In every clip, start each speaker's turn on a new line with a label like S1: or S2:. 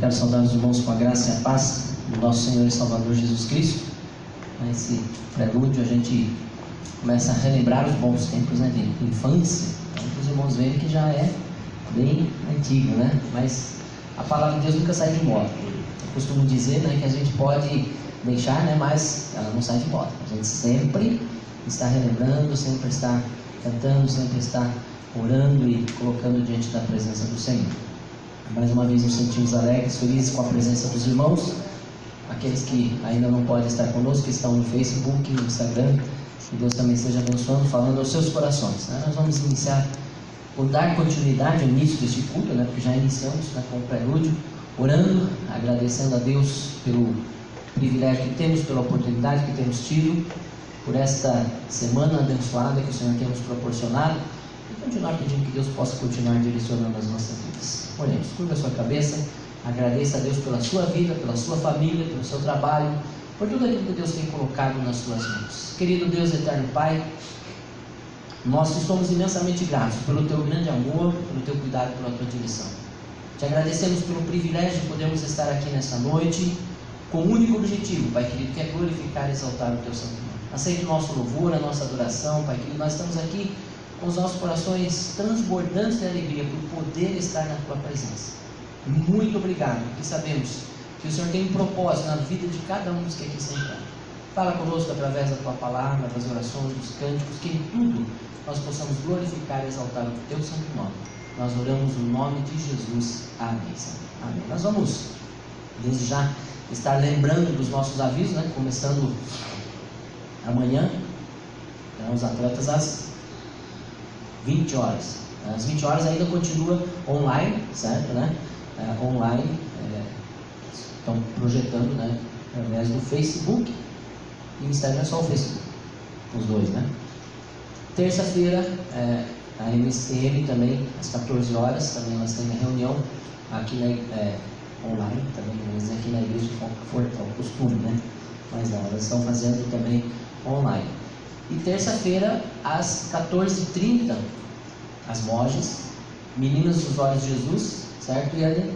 S1: Quero saudar os irmãos com a graça e a paz do nosso Senhor e Salvador Jesus Cristo. Nesse prelúdio a gente começa a relembrar os bons tempos, né, de infância. Então, os irmãos veem que já é bem antigo, né? Mas a palavra de Deus nunca sai de moda. Eu costumo dizer, né, que a gente pode deixar, né, mas ela não sai de moda. A gente sempre está relembrando, sempre está cantando, sempre está orando e colocando diante da presença do Senhor. Mais uma vez nos sentimos alegres, felizes com a presença dos irmãos, aqueles que ainda não podem estar conosco, que estão no Facebook, no Instagram, que Deus também esteja abençoando, falando aos seus corações, né? Nós vamos iniciar, por dar continuidade ao início deste culto, né? Porque já iniciamos, né, com o prelúdio, orando, agradecendo a Deus pelo privilégio que temos, pela oportunidade que temos tido, por esta semana abençoada que o Senhor tem nos proporcionado, e continuar pedindo que Deus possa continuar direcionando as nossas vidas. Oremos, curva a sua cabeça, agradeça a Deus pela sua vida, pela sua família, pelo seu trabalho, por tudo aquilo que Deus tem colocado nas suas mãos. Querido Deus eterno Pai, nós estamos imensamente gratos pelo teu grande amor, pelo teu cuidado, pela tua direção. Te agradecemos pelo privilégio de podermos estar aqui nesta noite, com o único objetivo, Pai querido, que é glorificar e exaltar o teu santo nome. Aceite o nosso louvor, a nossa adoração, Pai querido. Nós estamos aqui com os nossos corações transbordantes de alegria por poder estar na tua presença. Muito obrigado, porque sabemos que o Senhor tem um propósito na vida de cada um dos que aqui se encontram. Fala conosco através da tua palavra, das orações, dos cânticos, que em tudo nós possamos glorificar e exaltar o teu santo nome. Nós oramos no nome de Jesus. Amém. Amém. Nós vamos, desde já, estar lembrando dos nossos avisos, né? Começando amanhã, né, os atletas às 20 horas. Às 20 horas ainda continua online, certo, né? Online, estão projetando, né, através do Facebook e o Instagram, só o Facebook, os dois, né? Terça-feira, a MCM também, às 14 horas, também nós temos a reunião aqui online, também, mas aqui na igreja de Conforto, é o costume, né? Mas não, elas estão fazendo também online. E terça-feira, às 14h30, as Mojas, Meninas dos Olhos de Jesus, certo, Yane?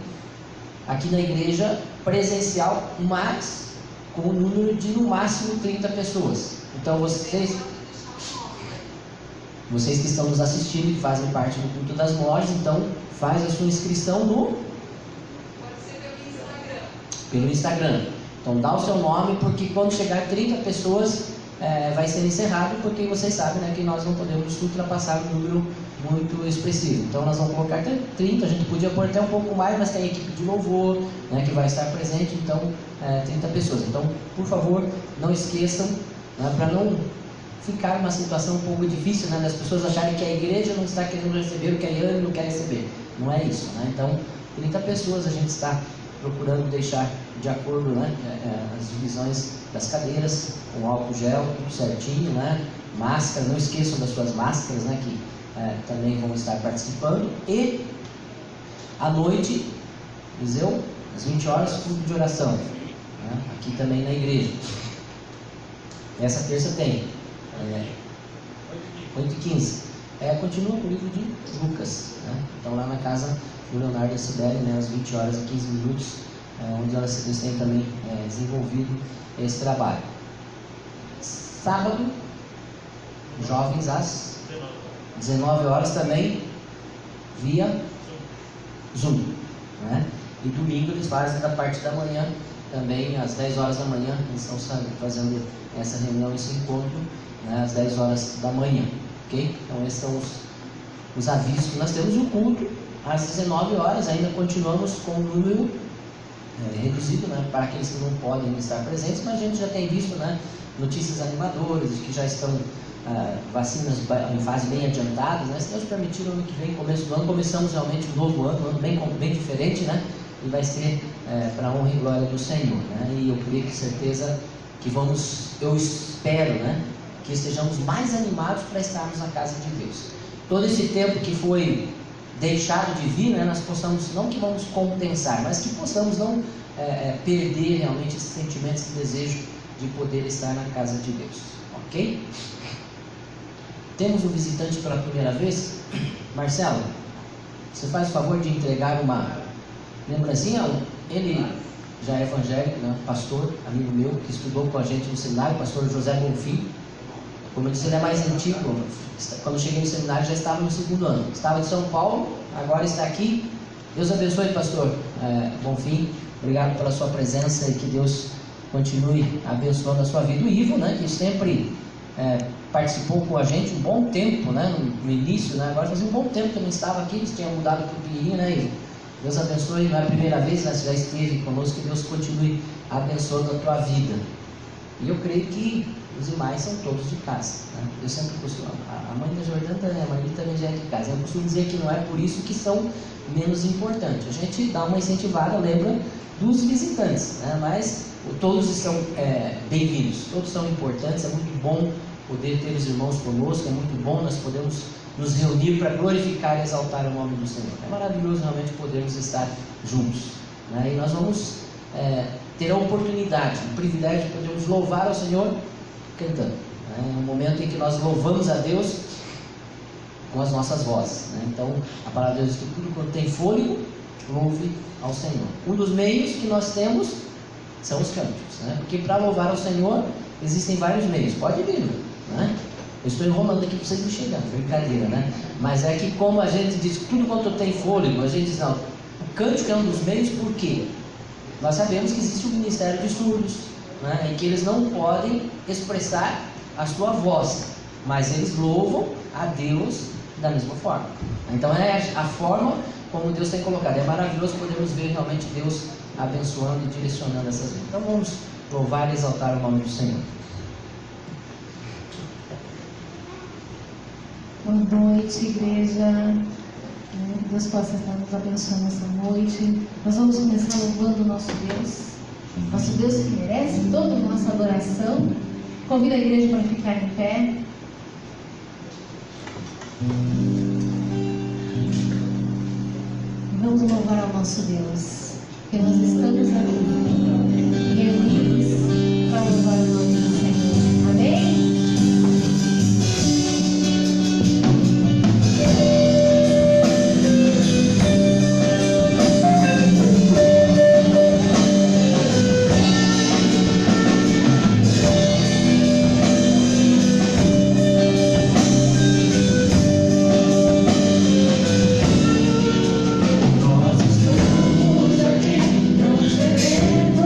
S1: Aqui na igreja presencial, mas com o número de no máximo 30 pessoas. Então vocês que estão nos assistindo e fazem parte do culto das Mojas, então faz a sua inscrição no... pelo Instagram. Então dá o seu nome, porque quando chegar 30 pessoas vai ser encerrado, porque vocês sabem, né, que nós não podemos ultrapassar um número muito expressivo. Então nós vamos colocar até 30, a gente podia pôr até um pouco mais, mas tem a equipe de louvor, né, que vai estar presente, então 30 pessoas. Então, por favor, não esqueçam, né, para não ficar uma situação um pouco difícil, né, das pessoas acharem que a igreja não está querendo receber o que a Yane não quer receber. Não é isso, né? Então 30 pessoas a gente está procurando deixar de acordo, né, as divisões das cadeiras, com álcool gel, tudo certinho, né, máscara, não esqueçam das suas máscaras, né, que também vão estar participando. E à noite, Viseu, às 20 horas, culto de oração, né, aqui também na igreja. Essa terça tem 8h15. Continua com o livro de Lucas, né? Então lá na casa do Leonardo e Sibeli, né, às 20 horas e 15 minutos, onde eles têm também desenvolvido esse trabalho. Sábado, jovens às 19 horas também, via Zoom, né? E domingo eles fazem da parte da manhã, também às 10 horas da manhã, eles estão fazendo essa reunião, esse encontro, né, às 10 horas da manhã, ok? Então esses são os avisos que nós temos. O culto às 19 horas, ainda continuamos com o número reduzido, né, para aqueles que não podem estar presentes, mas a gente já tem visto, né, notícias animadoras de que já estão vacinas em fase bem adiantada, né? Se Deus permitir, no ano que vem, começo do ano, começamos realmente um novo ano, um ano bem diferente, né? E vai ser para a honra e glória do Senhor, né? E eu creio com certeza que eu espero, né, que estejamos mais animados para estarmos na casa de Deus. Todo esse tempo que foi deixado de vir, né, nós possamos, não que vamos compensar, mas que possamos não perder realmente esse sentimento, esse desejo de poder estar na casa de Deus, ok? Temos um visitante pela primeira vez. Marcelo, você faz o favor de entregar uma lembrancinha Ele já é evangélico, né? Pastor, amigo meu, que estudou com a gente no seminário, pastor José Bonfim. Como eu disse, ele é mais antigo. Quando eu cheguei no seminário já estava no segundo ano. Estava em São Paulo, agora está aqui. Deus abençoe, pastor Bonfim. Obrigado pela sua presença e que Deus continue abençoando a sua vida. O Ivo, né, que sempre participou com a gente um bom tempo, né, no início, né, agora fazia um bom tempo que eu não estava aqui, eles tinham mudado para o Pinheirinho, né, Ivo? Deus abençoe, não é a primeira vez, né, você já esteve conosco, que Deus continue abençoando a tua vida. E eu creio que os demais são todos de casa, né? Eu sempre costumo, a mãe da Jordana também, a mãe também já é de casa. Eu costumo dizer que não é por isso que são menos importantes. A gente dá uma incentivada, lembra, dos visitantes, né? Mas todos estão bem-vindos, todos são importantes. É muito bom poder ter os irmãos conosco, é muito bom nós podemos nos reunir para glorificar e exaltar o nome do Senhor. É maravilhoso realmente podermos estar juntos, né? E nós vamos ter a oportunidade, o privilégio de podermos louvar ao Senhor cantando, né? É um momento em que nós louvamos a Deus com as nossas vozes, né? Então a palavra de Deus diz que tudo quanto tem fôlego, louve ao Senhor. Um dos meios que nós temos são os cânticos, né? Porque para louvar ao Senhor existem vários meios. Pode vir, né? Eu estou enrolando aqui para vocês me chegarem, brincadeira, né? Mas é que como a gente diz que tudo quanto tem fôlego, a gente diz, não, o cântico é um dos meios. Por quê? Nós sabemos que existe o ministério de surdos, né, em que eles não podem expressar a sua voz, mas eles louvam a Deus da mesma forma. Então é a forma como Deus tem colocado. É maravilhoso podermos ver realmente Deus abençoando e direcionando essas vidas. Então vamos louvar e exaltar o nome do Senhor.
S2: Boa noite, igreja. Deus possa estar nos abençoando essa noite. Nós vamos começar louvando o nosso Deus que merece toda a nossa adoração. Convido a igreja para ficar em pé. Vamos louvar ao nosso Deus, porque nós estamos aqui reunidos para louvar o nome do Senhor. Amém?
S3: Nós estamos aqui, não seremos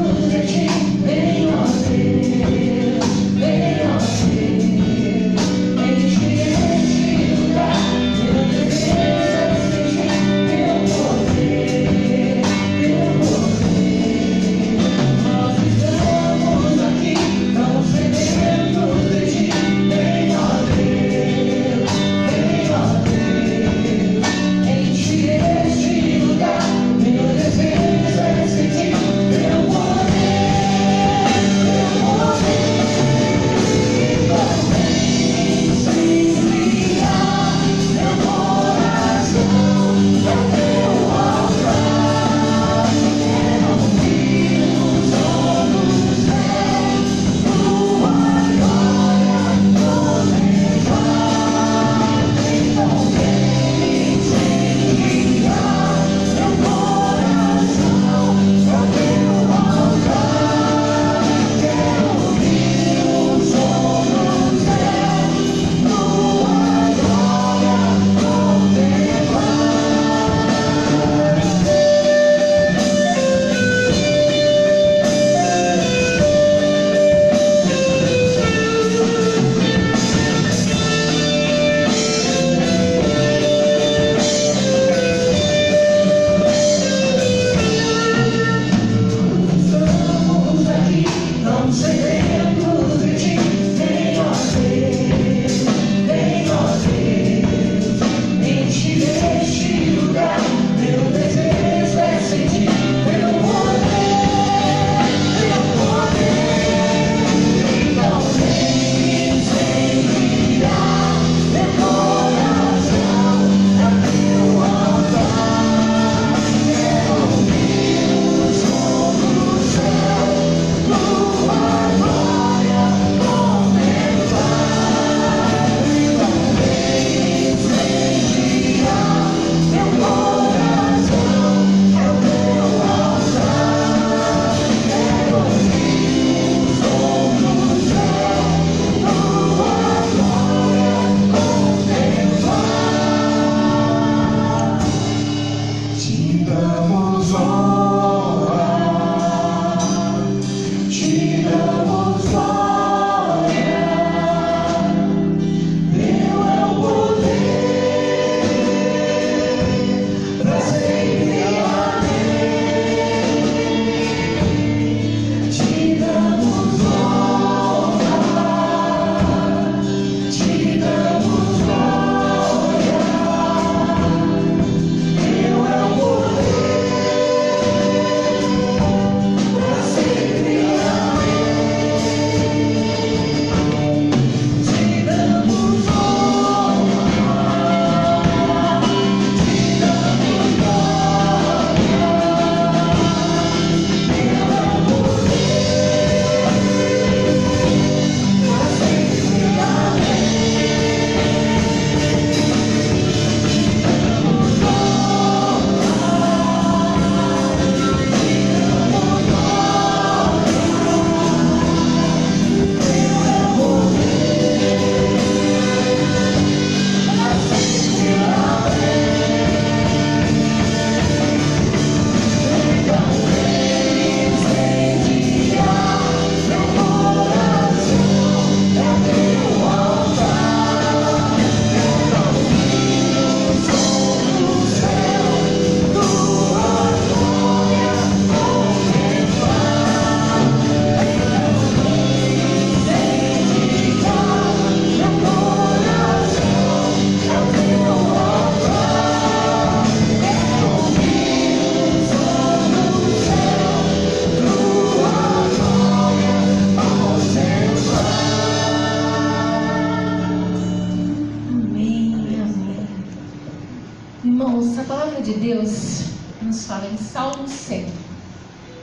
S2: palavra de Deus nos fala em Salmo 100.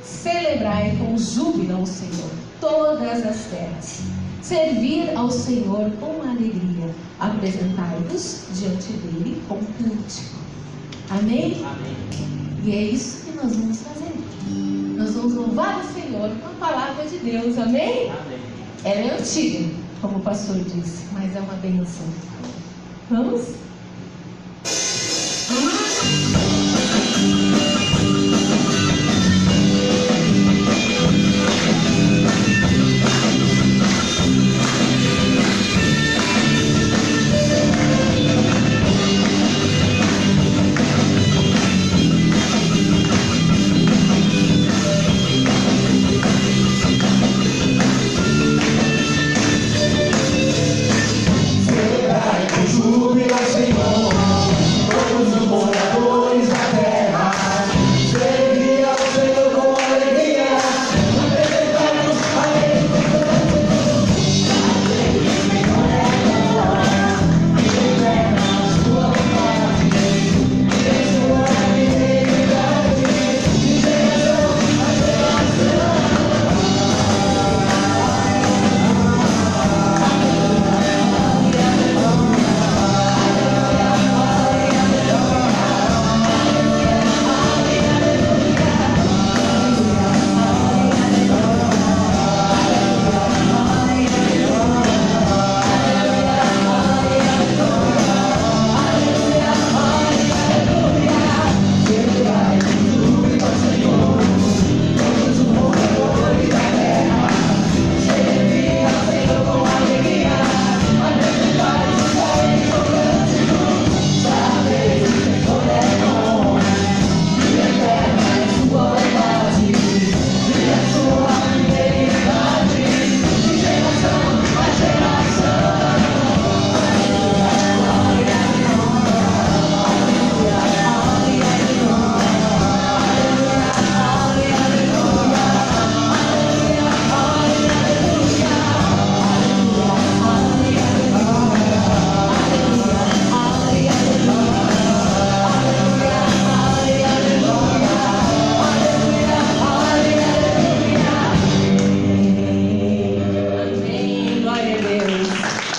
S2: Celebrai com júbilo ao Senhor todas as terras. Servir ao Senhor com alegria. Apresentai-vos diante dele com cântico. Amém?
S1: Amém.
S2: E é isso que nós vamos fazer. Nós vamos louvar o Senhor com a palavra de Deus. Amém?
S1: Amém.
S2: Ela é antiga, como o pastor disse, mas é uma bênção. Vamos?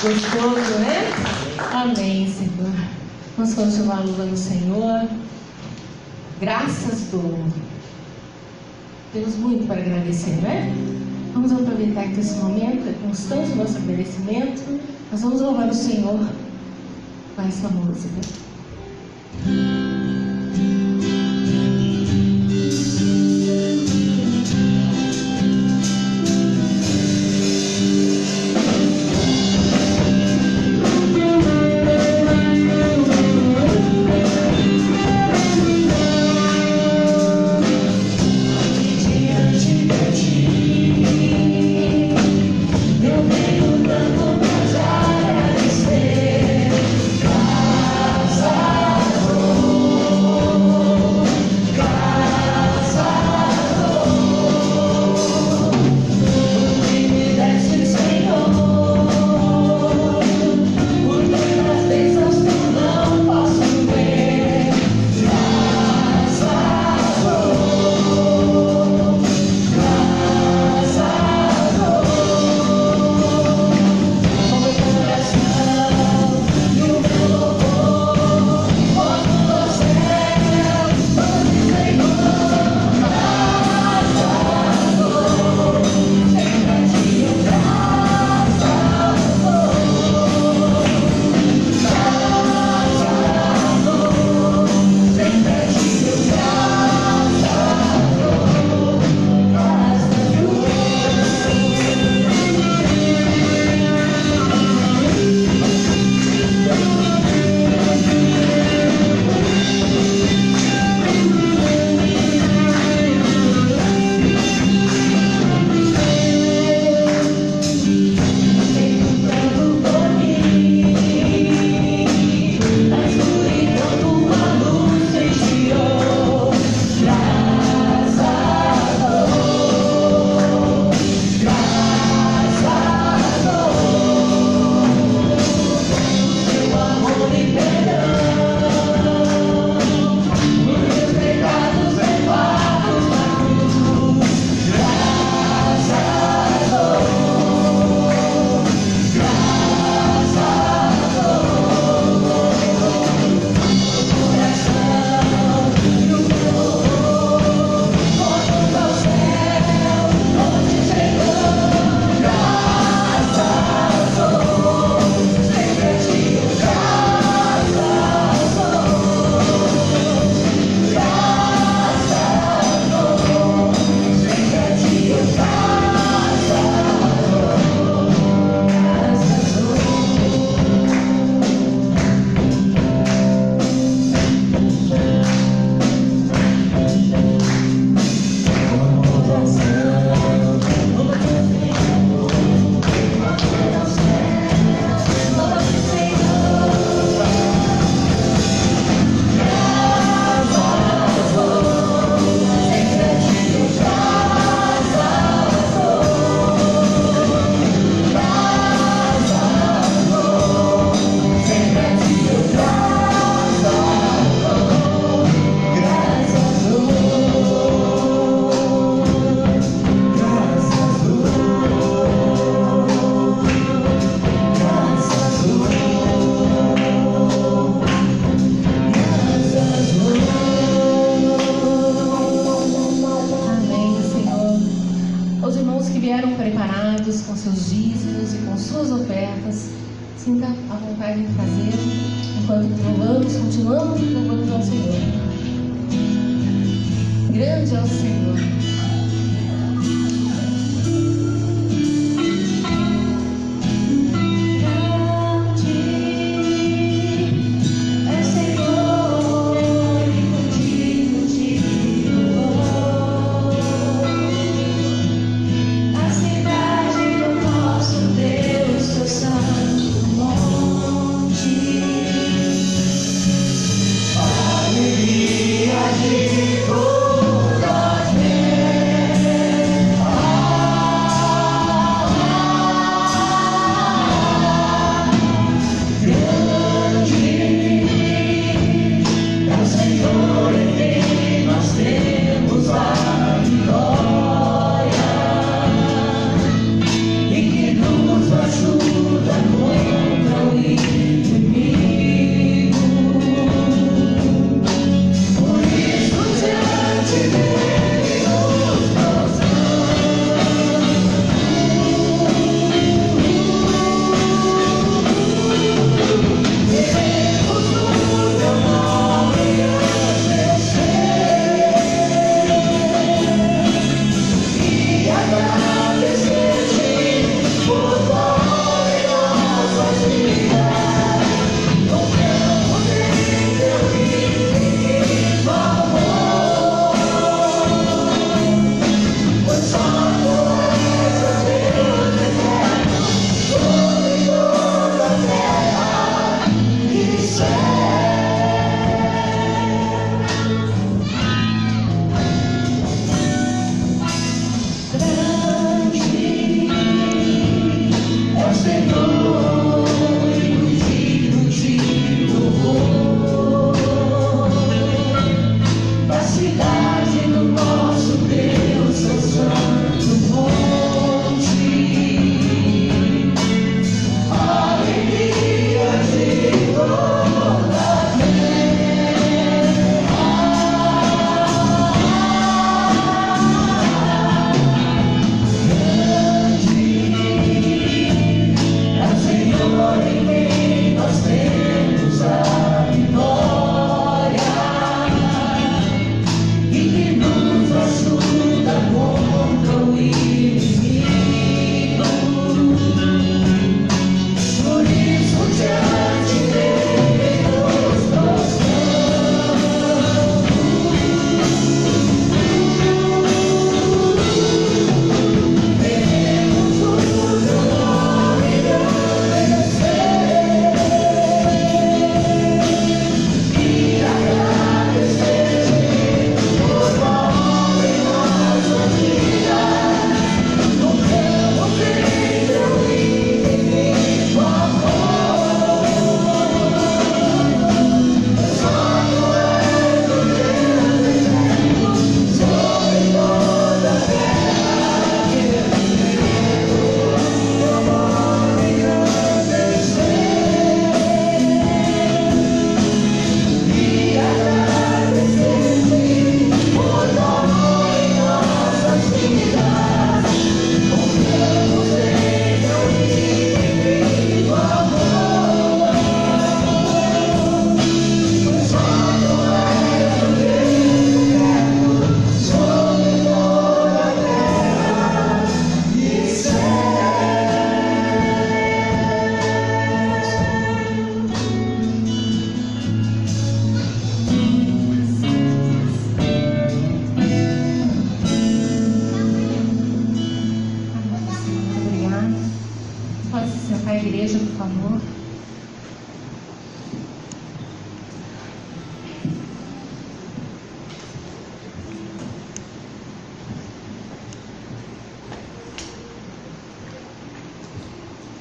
S2: Gostoso, né? Amém, Senhor. Vamos continuar louvando o Senhor. Graças dou. Temos muito para agradecer, né? Vamos aproveitar que esse momento é constante o nosso agradecimento. Nós vamos louvar o Senhor com essa música.
S3: Graças
S2: sinta a vontade de fazer, enquanto louvamos, continuamos louvando ao Senhor. Grande é o Senhor.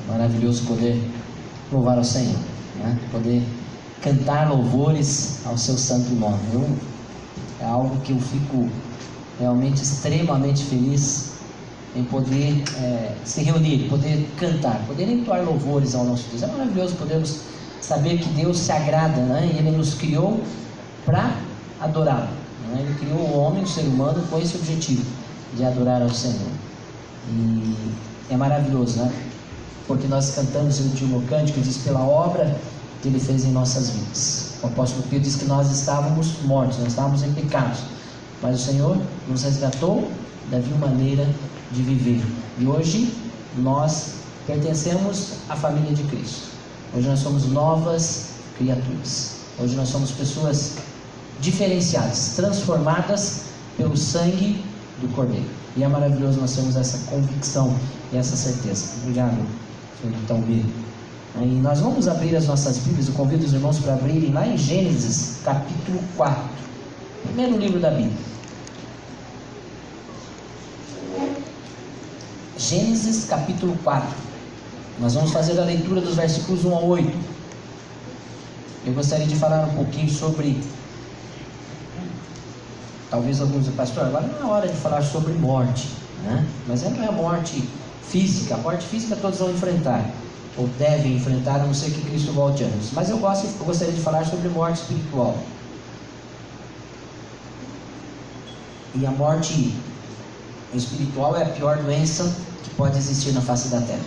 S1: Maravilhoso poder louvar ao Senhor, né? Poder cantar louvores ao seu santo nome. É algo que eu fico realmente extremamente feliz em poder se reunir, poder cantar, poder entoar louvores ao nosso Deus. É maravilhoso podermos saber que Deus se agrada, né? E Ele nos criou para adorá-lo, né? Ele criou o homem, o ser humano, com esse objetivo de adorar ao Senhor. E é maravilhoso, né? porque nós cantamos o último cântico que diz: pela obra que Ele fez em nossas vidas. O apóstolo Pedro diz que nós estávamos mortos, nós estávamos em pecados, mas o Senhor nos resgatou da vil maneira de viver, e hoje nós pertencemos à família de Cristo. Hoje nós somos novas criaturas, hoje nós somos pessoas diferenciadas, transformadas pelo sangue do Cordeiro, e é maravilhoso nós termos essa convicção e essa certeza. Obrigado, Senhor, então, e nós vamos abrir as nossas Bíblias. Eu convido os irmãos para abrirem lá em Gênesis capítulo 4, primeiro livro da Bíblia. Gênesis capítulo 4. Nós vamos fazer a leitura dos versículos 1 a 8. Eu gostaria de falar um pouquinho sobre, talvez alguns do pastor, agora não é hora de falar sobre morte, né? Mas não é a morte física. A morte física todos vão enfrentar, ou devem enfrentar, a não ser que Cristo volte antes. Mas eu gostaria de falar sobre morte espiritual. E a morte espiritual é a pior doença que pode existir na face da terra.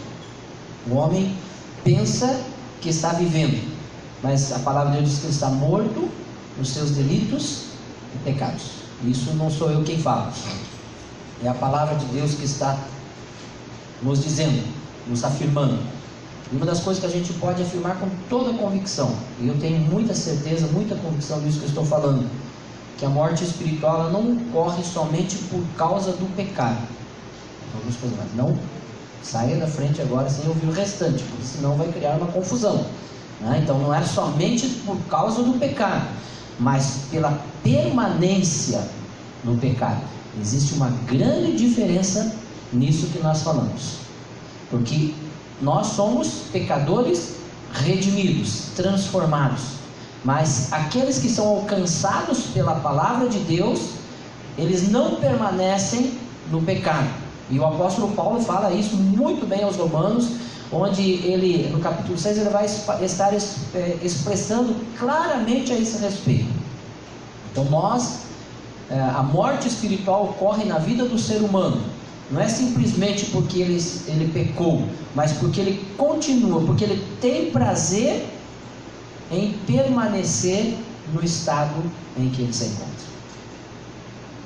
S1: O homem pensa que está vivendo, mas a palavra de Deus diz que ele está morto nos seus delitos e pecados. Isso não sou eu quem fala, é a palavra de Deus que está nos dizendo, nos afirmando. E uma das coisas que a gente pode afirmar com toda convicção, e eu tenho muita certeza, muita convicção disso que eu estou falando, que a morte espiritual ela não ocorre somente por causa do pecado. Algumas coisas, mas não saia da frente agora sem ouvir o restante, porque senão vai criar uma confusão, né? Então não é somente por causa do pecado, mas pela permanência no pecado. Existe uma grande diferença nisso que nós falamos, porque nós somos pecadores redimidos, transformados, mas aqueles que são alcançados pela palavra de Deus, eles não permanecem no pecado. E o apóstolo Paulo fala isso muito bem aos Romanos, onde ele, no capítulo 6, ele vai estar expressando claramente a esse respeito. Então a morte espiritual ocorre na vida do ser humano, não é simplesmente porque ele pecou, mas porque ele continua, porque ele tem prazer em permanecer no estado em que ele se encontra.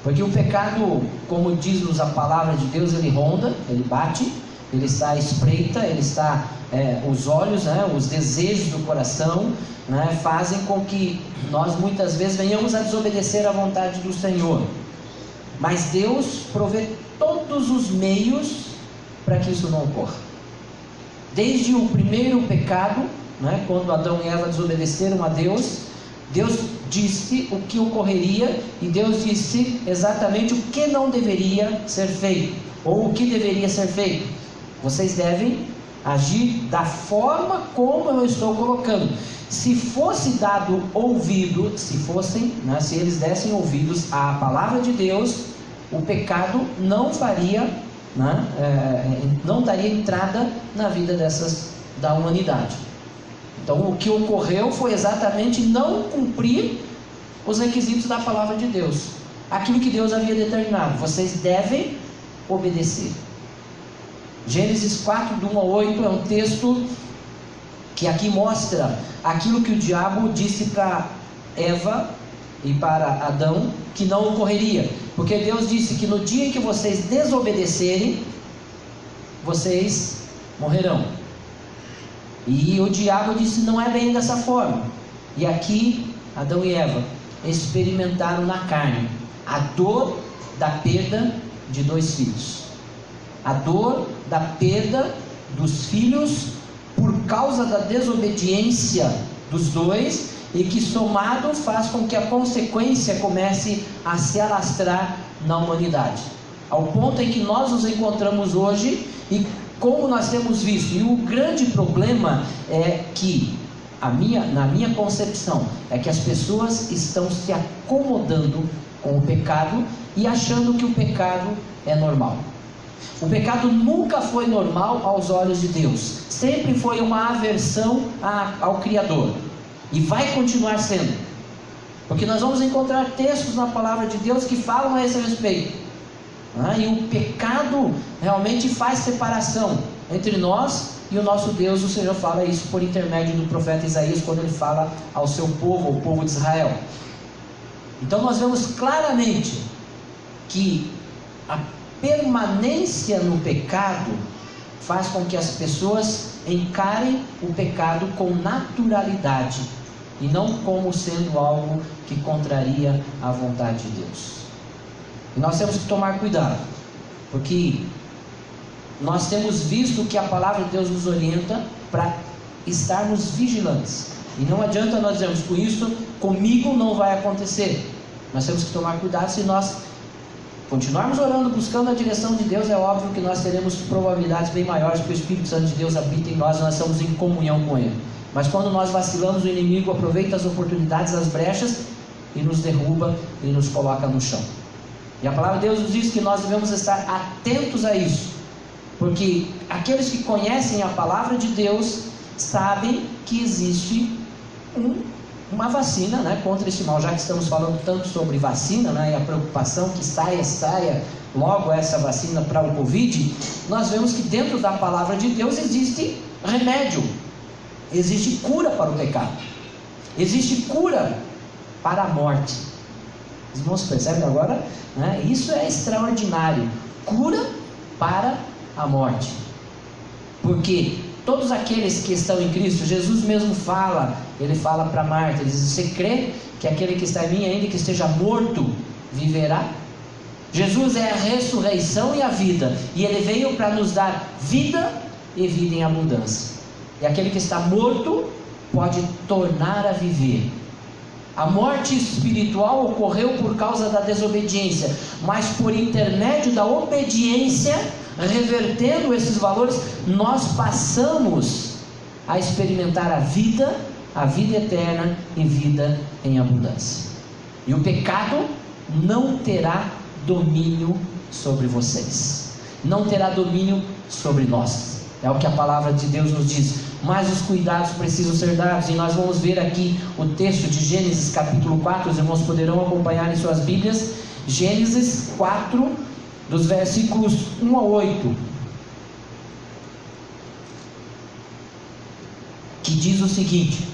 S1: Porque o pecado, como diz-nos a palavra de Deus, ele ronda, ele bate, ele está à espreita, ele está, os olhos, né, os desejos do coração, né, fazem com que nós muitas vezes venhamos a desobedecer à vontade do Senhor. Mas Deus provê todos os meios para que isso não ocorra. Desde o primeiro pecado, né, quando Adão e Eva desobedeceram a Deus, Deus disse o que ocorreria, e Deus disse exatamente o que não deveria ser feito, ou o que deveria ser feito. Vocês devem agir da forma como eu estou colocando. Se fosse dado ouvido, se eles dessem ouvidos à palavra de Deus, o pecado não faria, não daria entrada na vida da humanidade. Então o que ocorreu foi exatamente não cumprir os requisitos da palavra de Deus, aquilo que Deus havia determinado. Vocês devem obedecer. Gênesis 4, do 1 a 8 é um texto que aqui mostra aquilo que o diabo disse para Eva e para Adão que não ocorreria, porque Deus disse que no dia em que vocês desobedecerem, vocês morrerão. E o diabo disse: não é bem dessa forma. E aqui Adão e Eva experimentaram na carne a dor da perda de 2 filhos, a dor da perda dos filhos por causa da desobediência dos dois, e que somado faz com que a consequência comece a se alastrar na humanidade, ao ponto em que nós nos encontramos hoje, e como nós temos visto. E o grande problema é que, na minha concepção, é que as pessoas estão se acomodando com o pecado e achando que o pecado é normal. O pecado nunca foi normal aos olhos de Deus, sempre foi uma aversão ao Criador, e vai continuar sendo, porque nós vamos encontrar textos na palavra de Deus que falam a esse respeito. E o pecado realmente faz separação entre nós E o nosso Deus, o Senhor, fala isso por intermédio do profeta Isaías, quando ele fala ao seu povo, ao povo de Israel. Então nós vemos claramente que a permanência no pecado faz com que as pessoas encarem o pecado com naturalidade e não como sendo algo que contraria a vontade de Deus. E nós temos que tomar cuidado, porque nós temos visto que a palavra de Deus nos orienta para estarmos vigilantes. E não adianta nós dizermos, com isso, comigo não vai acontecer. Nós temos que tomar cuidado. Se nós continuarmos orando, buscando a direção de Deus, é óbvio que nós teremos probabilidades bem maiores, porque o Espírito Santo de Deus habita em nós, nós estamos em comunhão com Ele. Mas quando nós vacilamos, o inimigo aproveita as oportunidades, as brechas, e nos derruba e nos coloca no chão. E a palavra de Deus nos diz que nós devemos estar atentos a isso, porque aqueles que conhecem a palavra de Deus sabem que existe uma vacina, né, contra esse mal. Já que estamos falando tanto sobre vacina, né, e a preocupação que saia logo essa vacina para o Covid, nós vemos que dentro da palavra de Deus existe remédio, existe cura para o pecado, existe cura para a morte. Os irmãos percebem agora? Né? Isso é extraordinário. Cura para a morte. Porque todos aqueles que estão em Cristo, Jesus mesmo fala, ele fala para Marta, ele diz, você crê que aquele que está em mim, ainda que esteja morto, viverá? Jesus é a ressurreição e a vida, e ele veio para nos dar vida e vida em abundância. E aquele que está morto pode tornar a viver. A morte espiritual ocorreu por causa da desobediência, mas por intermédio da obediência, revertendo esses valores, nós passamos a experimentar a vida eterna e vida em abundância. E o pecado não terá domínio sobre vocês, não terá domínio sobre nós. É o que a palavra de Deus nos diz. Mas os cuidados precisam ser dados, e nós vamos ver aqui o texto de Gênesis capítulo 4, os irmãos poderão acompanhar em suas Bíblias, Gênesis 4, dos versículos 1 a 8, que diz o seguinte: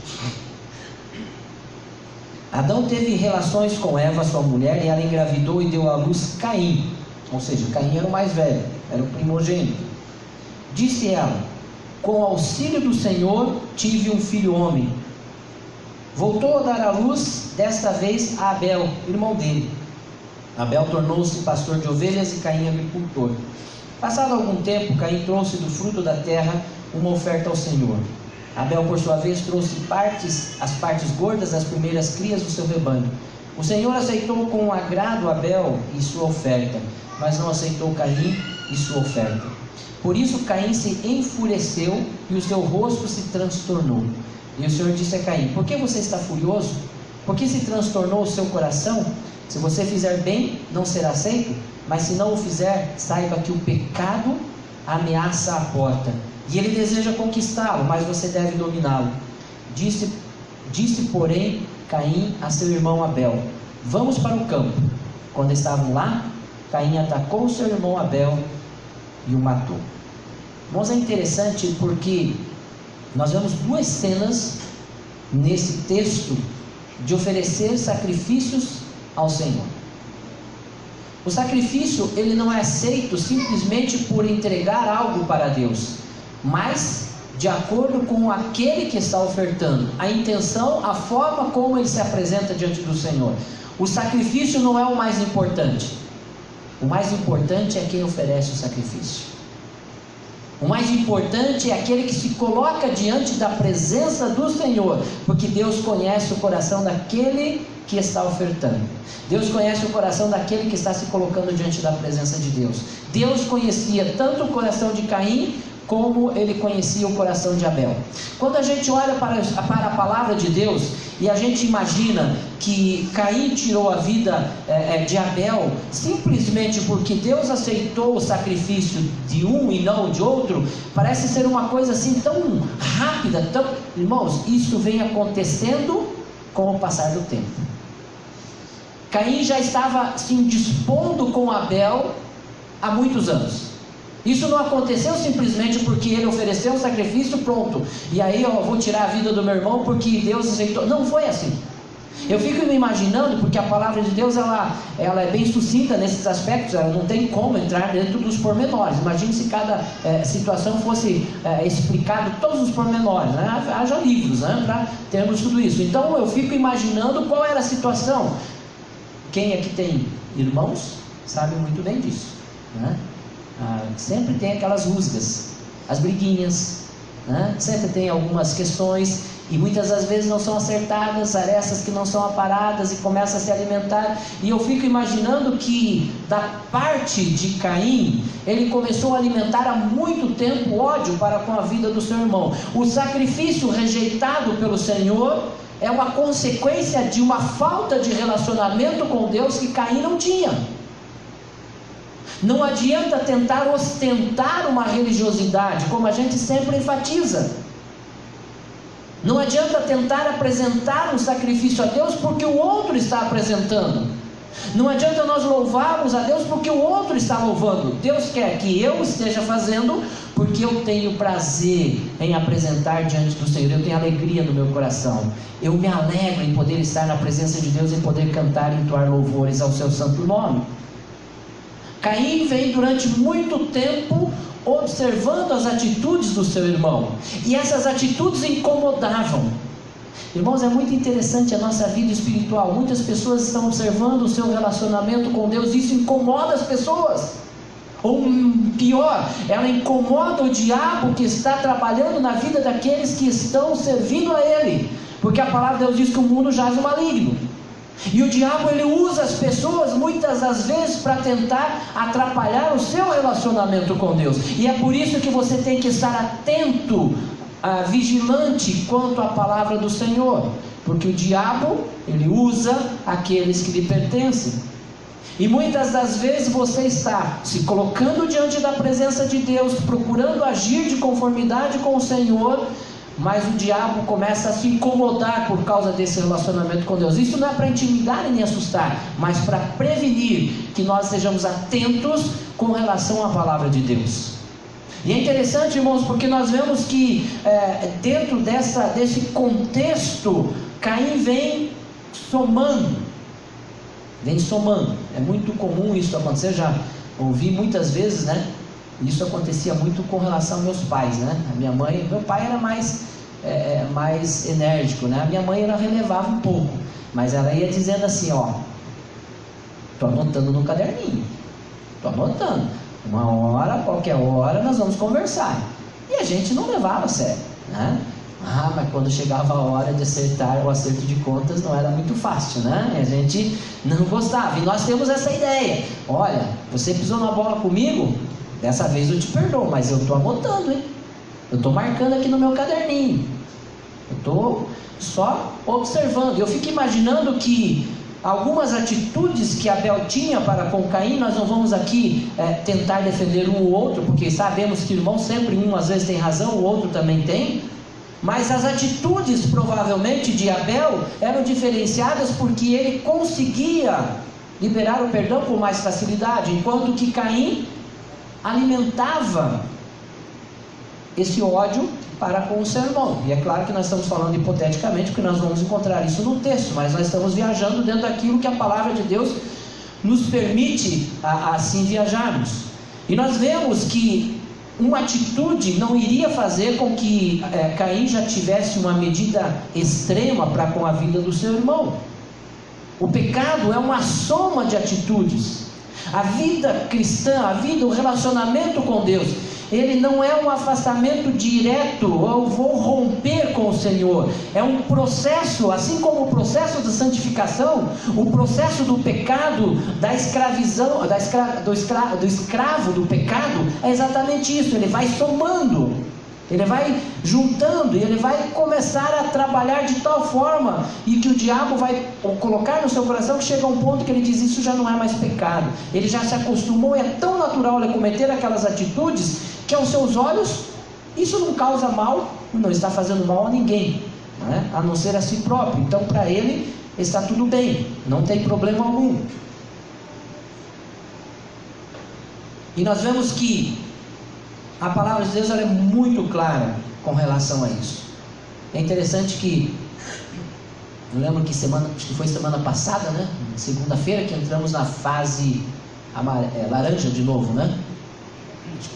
S1: Adão teve relações com Eva, sua mulher, e ela engravidou e deu à luz Caim, ou seja, Caim era o mais velho, era o primogênito. Disse ela, com auxílio do Senhor tive um filho homem. Voltou a dar à luz, desta vez a Abel, irmão dele. Abel tornou-se pastor de ovelhas e Caim agricultor. Passado algum tempo, Caim trouxe do fruto da terra uma oferta ao Senhor. Abel, por sua vez, trouxe as partes gordas das primeiras crias do seu rebanho. O Senhor aceitou com agrado Abel e sua oferta, mas não aceitou Caim e sua oferta. Por isso Caim se enfureceu e o seu rosto se transtornou. E o Senhor disse a Caim, por que você está furioso? Por que se transtornou o seu coração? Se você fizer bem, não será aceito, mas se não o fizer, saiba que o pecado ameaça a porta, e ele deseja conquistá-lo, mas você deve dominá-lo. Disse, porém, Caim a seu irmão Abel, vamos para o campo. Quando estavam lá, Caim atacou seu irmão Abel e o matou. Irmãos, é interessante porque nós vemos duas cenas nesse texto de oferecer sacrifícios ao Senhor. O sacrifício, ele não é aceito simplesmente por entregar algo para Deus, mas de acordo com aquele que está ofertando, a intenção, a forma como ele se apresenta diante do Senhor. O sacrifício não é o mais importante. O mais importante é quem oferece o sacrifício. O mais importante é aquele que se coloca diante da presença do Senhor, porque Deus conhece o coração daquele que está ofertando. Deus conhece o coração daquele que está se colocando diante da presença de Deus. Deus conhecia tanto o coração de Caim, como ele conhecia o coração de Abel. Quando a gente olha para a palavra de Deus e a gente imagina que Caim tirou a vida de Abel simplesmente porque Deus aceitou o sacrifício de um e não de outro, parece ser uma coisa assim tão rápida, irmãos, isso vem acontecendo com o passar do tempo. Caim já estava se indispondo com Abel há muitos anos. Isso não aconteceu simplesmente porque ele ofereceu um sacrifício, pronto, e aí eu vou tirar a vida do meu irmão porque Deus aceitou. Não foi assim. Eu fico me imaginando, porque a palavra de Deus ela é bem sucinta nesses aspectos, ela não tem como entrar dentro dos pormenores. Imagine se cada situação fosse explicado todos os pormenores, né? Haja livros, né, para termos tudo isso. Então eu fico imaginando qual era a situação. Quem aqui tem irmãos sabe muito bem disso, né? Sempre tem aquelas rusgas, as briguinhas, né? Sempre tem algumas questões, e muitas das vezes não são acertadas, arestas que não são aparadas e começa a se alimentar. E eu fico imaginando que da parte de Caim, ele começou a alimentar há muito tempo ódio para com a vida do seu irmão. O sacrifício rejeitado pelo Senhor é uma consequência de uma falta de relacionamento com Deus que Caim não tinha. Não adianta tentar ostentar uma religiosidade, como a gente sempre enfatiza. Não adianta tentar apresentar um sacrifício a Deus porque o outro está apresentando. Não adianta nós louvarmos a Deus porque o outro está louvando. Deus quer que eu esteja fazendo porque eu tenho prazer em apresentar diante do Senhor. Eu tenho alegria no meu coração. Eu me alegro em poder estar na presença de Deus, em poder cantar e entoar louvores ao seu santo nome. Caim vem durante muito tempo observando as atitudes do seu irmão, e essas atitudes incomodavam. Irmãos, é muito interessante a nossa vida espiritual. Muitas pessoas estão observando o seu relacionamento com Deus, e isso incomoda as pessoas. Ou pior, ela incomoda o diabo que está trabalhando na vida daqueles que estão servindo a ele, porque a palavra de Deus diz que o mundo jaz no maligno. E o diabo, ele usa as pessoas muitas das vezes para tentar atrapalhar o seu relacionamento com Deus. E é por isso que você tem que estar atento, vigilante quanto à palavra do Senhor, porque o diabo, ele usa aqueles que lhe pertencem. E muitas das vezes você está se colocando diante da presença de Deus, procurando agir de conformidade com o Senhor, mas o diabo começa a se incomodar por causa desse relacionamento com Deus. Isso não é para intimidar e nem assustar, mas para prevenir que nós sejamos atentos com relação à palavra de Deus. E é interessante, irmãos, porque nós vemos que dentro desse contexto, Caim vem somando. É muito comum isso acontecer. Já ouvi muitas vezes, né? Isso acontecia muito com relação aos meus pais, né? Meu pai era mais enérgico, né? A minha mãe, ela relevava um pouco, mas ela ia dizendo assim, ó, tô anotando no caderninho, tô anotando, qualquer hora nós vamos conversar. E a gente não levava a sério, né? Mas quando chegava a hora de acertar o acerto de contas, não era muito fácil, né? A gente não gostava. E nós temos essa ideia: olha, você pisou na bola comigo, dessa vez eu te perdoo, mas eu estou anotando, hein? Eu estou marcando aqui no meu caderninho. Eu estou só observando. Eu fico imaginando que algumas atitudes que Abel tinha para com Caim, nós não vamos aqui tentar defender um ou outro, porque sabemos que irmão sempre um às vezes tem razão, o outro também tem. Mas as atitudes provavelmente de Abel eram diferenciadas porque ele conseguia liberar o perdão com mais facilidade, enquanto que Caim alimentava esse ódio para com o seu irmão. E é claro que nós estamos falando hipoteticamente, porque nós vamos encontrar isso no texto, mas nós estamos viajando dentro daquilo que a palavra de Deus nos permite assim viajarmos. E nós vemos que uma atitude não iria fazer com que Caim já tivesse uma medida extrema para com a vida do seu irmão. O pecado é uma soma de atitudes. A vida cristã, o relacionamento com Deus, ele não é um afastamento direto, eu vou romper com o Senhor. É um processo, assim como o processo da santificação, o processo do pecado, da escravidão, do escravo do pecado, é exatamente isso. Ele vai somando, ele vai juntando, e ele vai começar a trabalhar de tal forma, e que o diabo vai colocar no seu coração, que chega a um ponto que ele diz: isso já não é mais pecado. Ele já se acostumou, e é tão natural ele cometer aquelas atitudes, que aos seus olhos isso não causa mal, não está fazendo mal a ninguém, né? A não ser a si próprio. Então para ele está tudo bem, não tem problema algum. E nós vemos que a palavra de Deus ela é muito clara com relação a isso. É interessante que, eu lembro que acho que foi semana passada, né? Segunda-feira, que entramos na fase laranja de novo, né?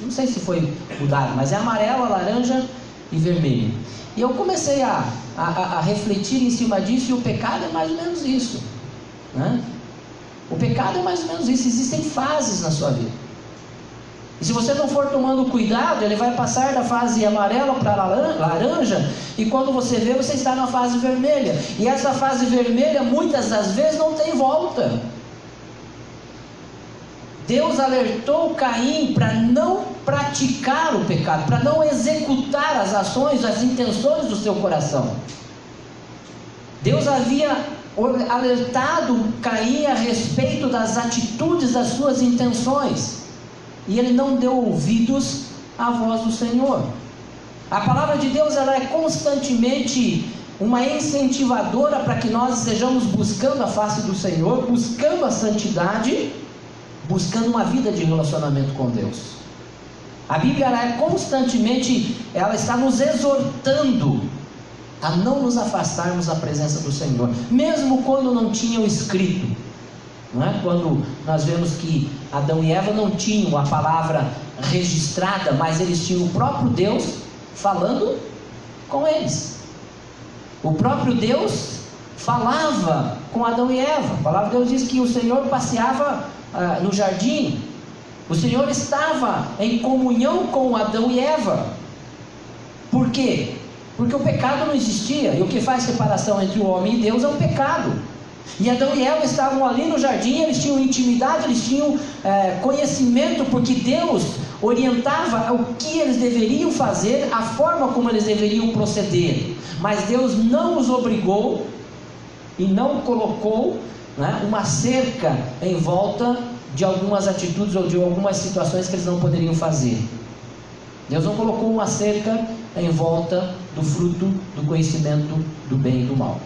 S1: Não sei se foi mudado, mas é amarela, laranja e vermelho. E eu comecei a refletir em cima disso, e o pecado é mais ou menos isso, né? O pecado é mais ou menos isso. Existem fases na sua vida, e se você não for tomando cuidado, ele vai passar da fase amarela para laranja, e quando você vê, você está na fase vermelha. E essa fase vermelha, muitas das vezes, não tem volta. Deus alertou Caim para não praticar o pecado, para não executar as ações, as intenções do seu coração. Deus havia alertado Caim a respeito das atitudes, das suas intenções, e ele não deu ouvidos à voz do Senhor. A palavra de Deus ela é constantemente uma incentivadora para que nós estejamos buscando a face do Senhor, buscando a santidade, buscando uma vida de relacionamento com Deus. A Bíblia ela é constantemente, ela está nos exortando a não nos afastarmos da presença do Senhor, mesmo quando não tinham escrito, não é? Quando nós vemos que Adão e Eva não tinham a palavra registrada, mas eles tinham o próprio Deus falando com eles. O próprio Deus falava com Adão e Eva. A palavra de Deus diz que o Senhor passeava no jardim. O Senhor estava em comunhão com Adão e Eva. Por quê? Porque o pecado não existia, e o que faz separação entre o homem e Deus é o pecado. E Adão e Eva estavam ali no jardim, eles tinham intimidade, eles tinham conhecimento, porque Deus orientava o que eles deveriam fazer, a forma como eles deveriam proceder. Mas Deus não os obrigou e não colocou, né, uma cerca em volta de algumas atitudes ou de algumas situações que eles não poderiam fazer. Deus não colocou uma cerca em volta do fruto do conhecimento do bem e do mal.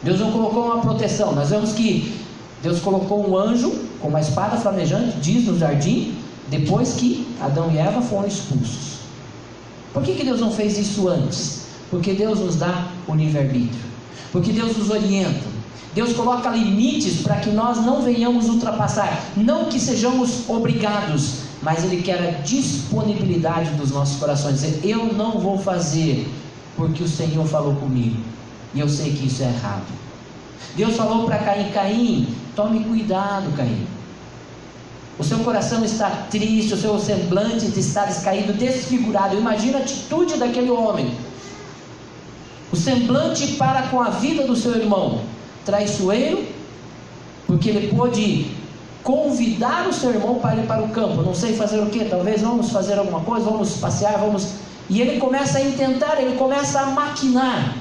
S1: Deus não colocou uma proteção. Nós vemos que Deus colocou um anjo com uma espada flamejante, diz no jardim, depois que Adão e Eva foram expulsos. Por que Deus não fez isso antes? Porque Deus nos dá o livre-arbítrio, porque Deus nos orienta. Deus coloca limites para que nós não venhamos ultrapassar, não que sejamos obrigados, mas Ele quer a disponibilidade dos nossos corações. Dizer, eu não vou fazer porque o Senhor falou comigo, e eu sei que isso é errado. Deus falou para Caim: Caim, tome cuidado, Caim. O seu coração está triste, o seu semblante está descaído, desfigurado. Imagina a atitude daquele homem. O semblante para com a vida do seu irmão, traiçoeiro, porque ele pôde convidar o seu irmão para ir para o campo. Não sei fazer o que, talvez vamos fazer alguma coisa, vamos passear, e ele começa a intentar, ele começa a maquinar.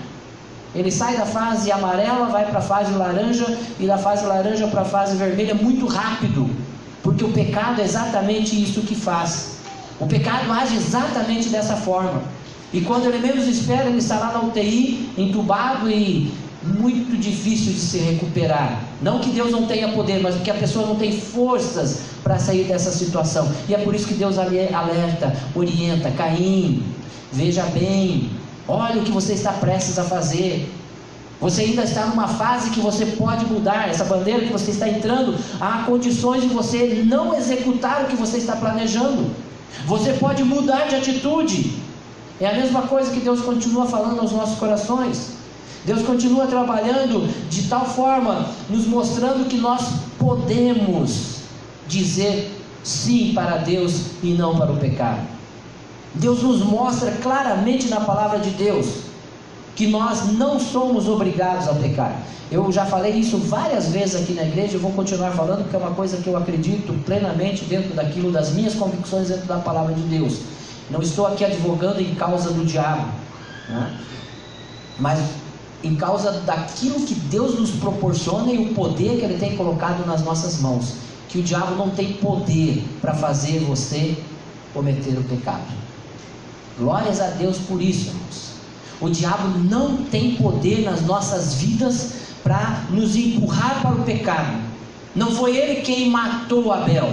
S1: Ele sai da fase amarela, vai para a fase laranja, e da fase laranja para a fase vermelha muito rápido, porque o pecado é exatamente isso que faz. O pecado age exatamente dessa forma, e quando ele menos espera, ele está lá na UTI, entubado e muito difícil de se recuperar. Não que Deus não tenha poder, mas porque a pessoa não tem forças para sair dessa situação. E é por isso que Deus alerta, orienta: Caim, veja bem, olha o que você está prestes a fazer. Você ainda está numa fase que você pode mudar. Essa bandeira que você está entrando, há condições de você não executar o que você está planejando. Você pode mudar de atitude. É a mesma coisa que Deus continua falando aos nossos corações. Deus continua trabalhando de tal forma, nos mostrando que nós podemos dizer sim para Deus e não para o pecado. Deus nos mostra claramente na palavra de Deus que nós não somos obrigados a pecar. Eu já falei isso várias vezes aqui na igreja, eu vou continuar falando, porque é uma coisa que eu acredito plenamente dentro daquilo, das minhas convicções dentro da palavra de Deus. Não estou aqui advogando em causa do diabo, né? Mas em causa daquilo que Deus nos proporciona e o poder que Ele tem colocado nas nossas mãos, que o diabo não tem poder para fazer você cometer o pecado. Glórias a Deus por isso, irmãos. O diabo não tem poder nas nossas vidas para nos empurrar para o pecado. Não foi ele quem matou Abel,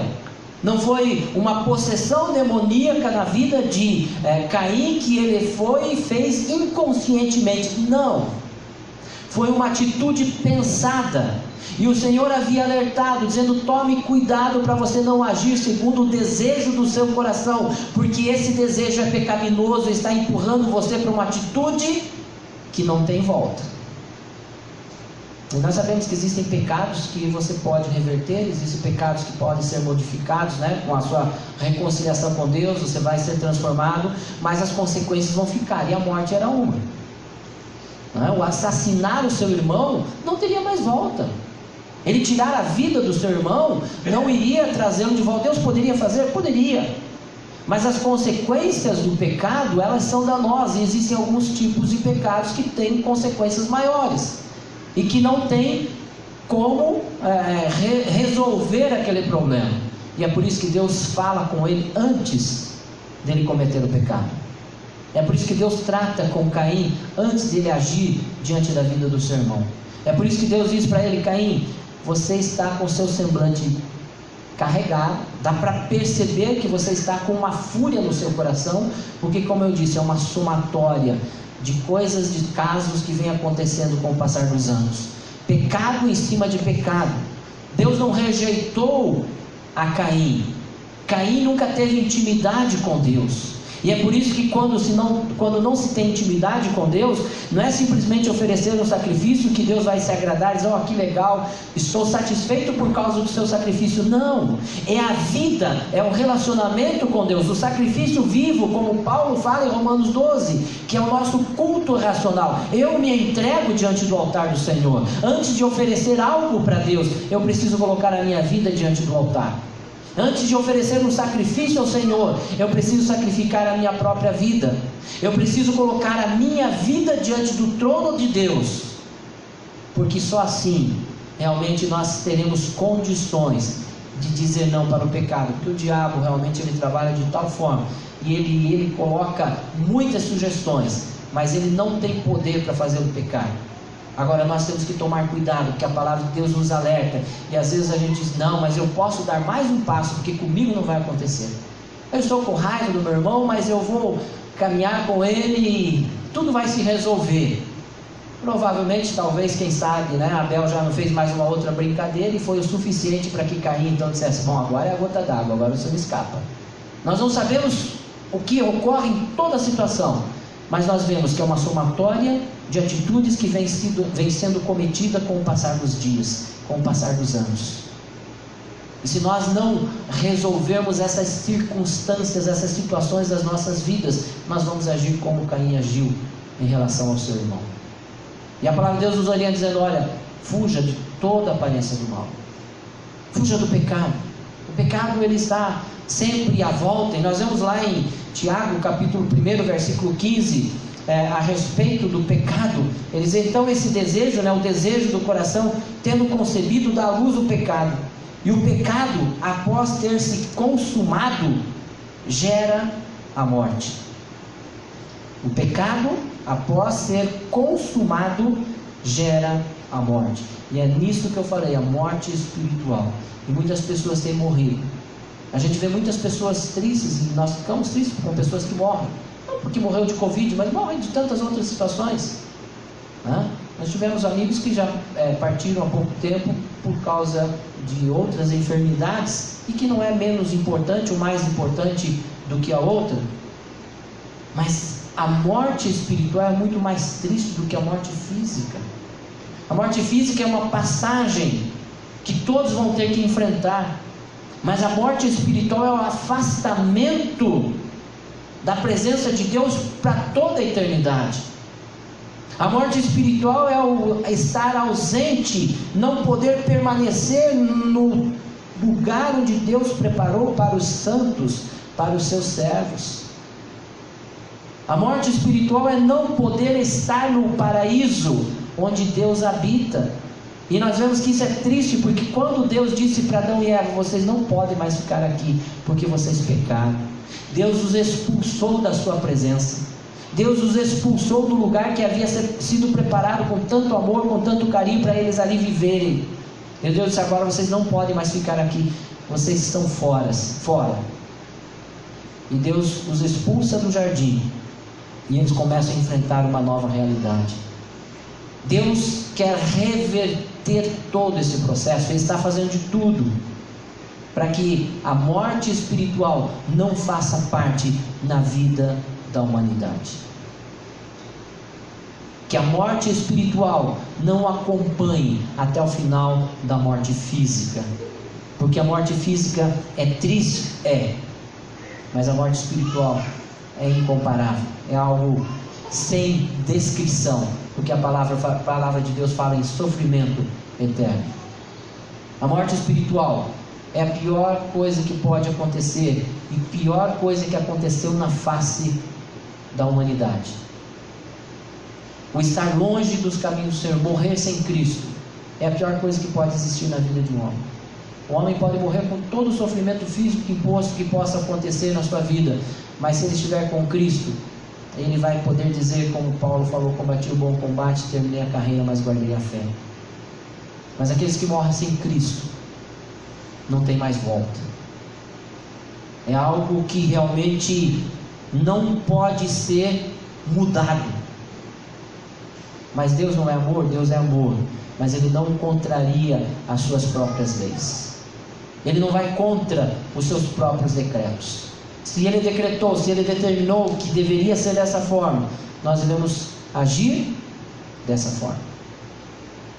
S1: Não foi uma possessão demoníaca na vida de Caim que ele foi e fez inconscientemente. Não. Foi uma atitude pensada. E o Senhor havia alertado, dizendo: tome cuidado para você não agir segundo o desejo do seu coração, porque esse desejo é pecaminoso e está empurrando você para uma atitude que não tem volta. E nós sabemos que existem pecados que você pode reverter, existem pecados que podem ser modificados, né? Com a sua reconciliação com Deus, você vai ser transformado, mas as consequências vão ficar, e a morte era uma. O assassinar o seu irmão não teria mais volta. Ele tirar a vida do seu irmão não iria trazê-lo de volta. Deus poderia fazer? Poderia. Mas as consequências do pecado, elas são danosas, e existem alguns tipos de pecados que têm consequências maiores e que não tem como resolver aquele problema. E é por isso que Deus fala com ele antes dele cometer o pecado. É por isso que Deus trata com Caim antes dele agir diante da vida do seu irmão. É por isso que Deus diz para ele: Caim, você está com o seu semblante carregado, dá para perceber que você está com uma fúria no seu coração, porque, como eu disse, é uma somatória de coisas, de casos que vem acontecendo com o passar dos anos. Pecado em cima de pecado. Deus não rejeitou a Caim. Caim nunca teve intimidade com Deus. E é por isso que quando não se tem intimidade com Deus, não é simplesmente oferecer um sacrifício que Deus vai se agradar e dizer: que legal, estou satisfeito por causa do seu sacrifício. Não, é a vida, é o relacionamento com Deus, o sacrifício vivo, como Paulo fala em Romanos 12, que é o nosso culto racional. Eu me entrego diante do altar do Senhor. Antes de oferecer algo para Deus, eu preciso colocar a minha vida diante do altar. Antes de oferecer um sacrifício ao Senhor, eu preciso sacrificar a minha própria vida. Eu preciso colocar a minha vida diante do trono de Deus, porque só assim realmente nós teremos condições de dizer não para o pecado. Porque o diabo realmente ele trabalha de tal forma, e ele coloca muitas sugestões, mas ele não tem poder para fazer o pecado. Agora nós temos que tomar cuidado, porque a palavra de Deus nos alerta, e às vezes a gente diz: não, mas eu posso dar mais um passo, porque comigo não vai acontecer. Eu estou com raiva do meu irmão, mas eu vou caminhar com ele e tudo vai se resolver. Provavelmente, talvez, quem sabe, né, Abel já não fez mais uma outra brincadeira e foi o suficiente para que Caim então dissesse: bom, agora é a gota d'água, agora você me escapa. Nós não sabemos o que ocorre em toda a situação, mas nós vemos que é uma somatória de atitudes que vem sendo cometida com o passar dos dias, com o passar dos anos. E se nós não resolvermos essas circunstâncias, essas situações das nossas vidas, nós vamos agir como Caim agiu em relação ao seu irmão. E a palavra de Deus nos orienta dizendo: olha, fuja de toda aparência do mal, fuja do pecado. O pecado ele está sempre à volta, e nós vemos lá em Tiago, capítulo 1, versículo 15, a respeito do pecado. Ele diz: então esse desejo, o desejo do coração, tendo concebido, dá à luz o pecado, e o pecado, após ter se consumado, gera a morte. O pecado, após ser consumado, gera a morte. E é nisso que eu falei, a morte espiritual. E muitas pessoas têm morrido. A gente vê muitas pessoas tristes, e nós ficamos tristes com pessoas que morrem. Não porque morreu de Covid, mas morrem de tantas outras situações. Nós tivemos amigos que já partiram há pouco tempo por causa de outras enfermidades, e que não é menos importante ou mais importante do que a outra. Mas a morte espiritual é muito mais triste do que a morte física. A morte física é uma passagem que todos vão ter que enfrentar. Mas a morte espiritual é o afastamento da presença de Deus para toda a eternidade. A morte espiritual é o estar ausente, não poder permanecer no lugar onde Deus preparou para os santos, para os seus servos. A morte espiritual é não poder estar no paraíso onde Deus habita. E nós vemos que isso é triste, porque quando Deus disse para Adão e Eva: vocês não podem mais ficar aqui, porque vocês pecaram, Deus os expulsou da sua presença. Deus os expulsou do lugar que havia sido preparado com tanto amor, com tanto carinho para eles ali viverem. E Deus disse: agora vocês não podem mais ficar aqui. vocês estão fora. E Deus os expulsa do jardim. E eles começam a enfrentar uma nova realidade. Deus quer reverter todo esse processo. Ele está fazendo de tudo para que a morte espiritual não faça parte na vida da humanidade. Que a morte espiritual não acompanhe até o final da morte física. Porque a morte física é triste? É. Mas a morte espiritual é incomparável. É algo sem descrição. Porque a palavra de Deus fala em sofrimento eterno. A morte espiritual é a pior coisa que pode acontecer. E pior coisa que aconteceu na face da humanidade. O estar longe dos caminhos do Senhor, morrer sem Cristo, é a pior coisa que pode existir na vida de um homem. O homem pode morrer com todo o sofrimento físico que possa acontecer na sua vida, mas se ele estiver com Cristo, ele vai poder dizer, como Paulo falou: combati o bom combate, terminei a carreira, mas guardei a fé. Mas aqueles que morrem sem Cristo, não tem mais volta. É algo que realmente não pode ser mudado. Mas Deus não é amor? Deus é amor. Mas Ele não contraria as suas próprias leis. Ele não vai contra os seus próprios decretos. Se Ele decretou, se Ele determinou que deveria ser dessa forma, nós devemos agir dessa forma.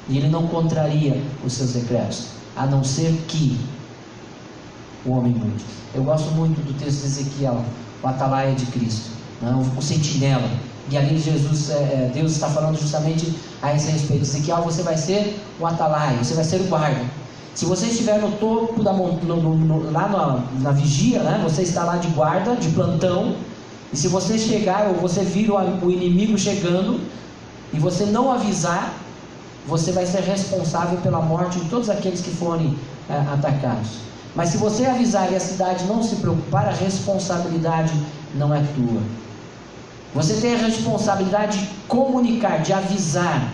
S1: E Ele não contraria os seus decretos, a não ser que o homem mude. Eu gosto muito do texto de Ezequiel, o atalaia de Cristo, o sentinela. E ali Deus está falando justamente a esse respeito. Ezequiel, você vai ser o atalaia, você vai ser o guarda. Se você estiver no topo da montanha, lá na vigia, né? Você está lá de guarda, de plantão. E se você chegar, ou você vir o inimigo chegando, e você não avisar, você vai ser responsável pela morte de todos aqueles que forem atacados. Mas se você avisar e a cidade não se preocupar, a responsabilidade não é tua. Você tem a responsabilidade de comunicar, de avisar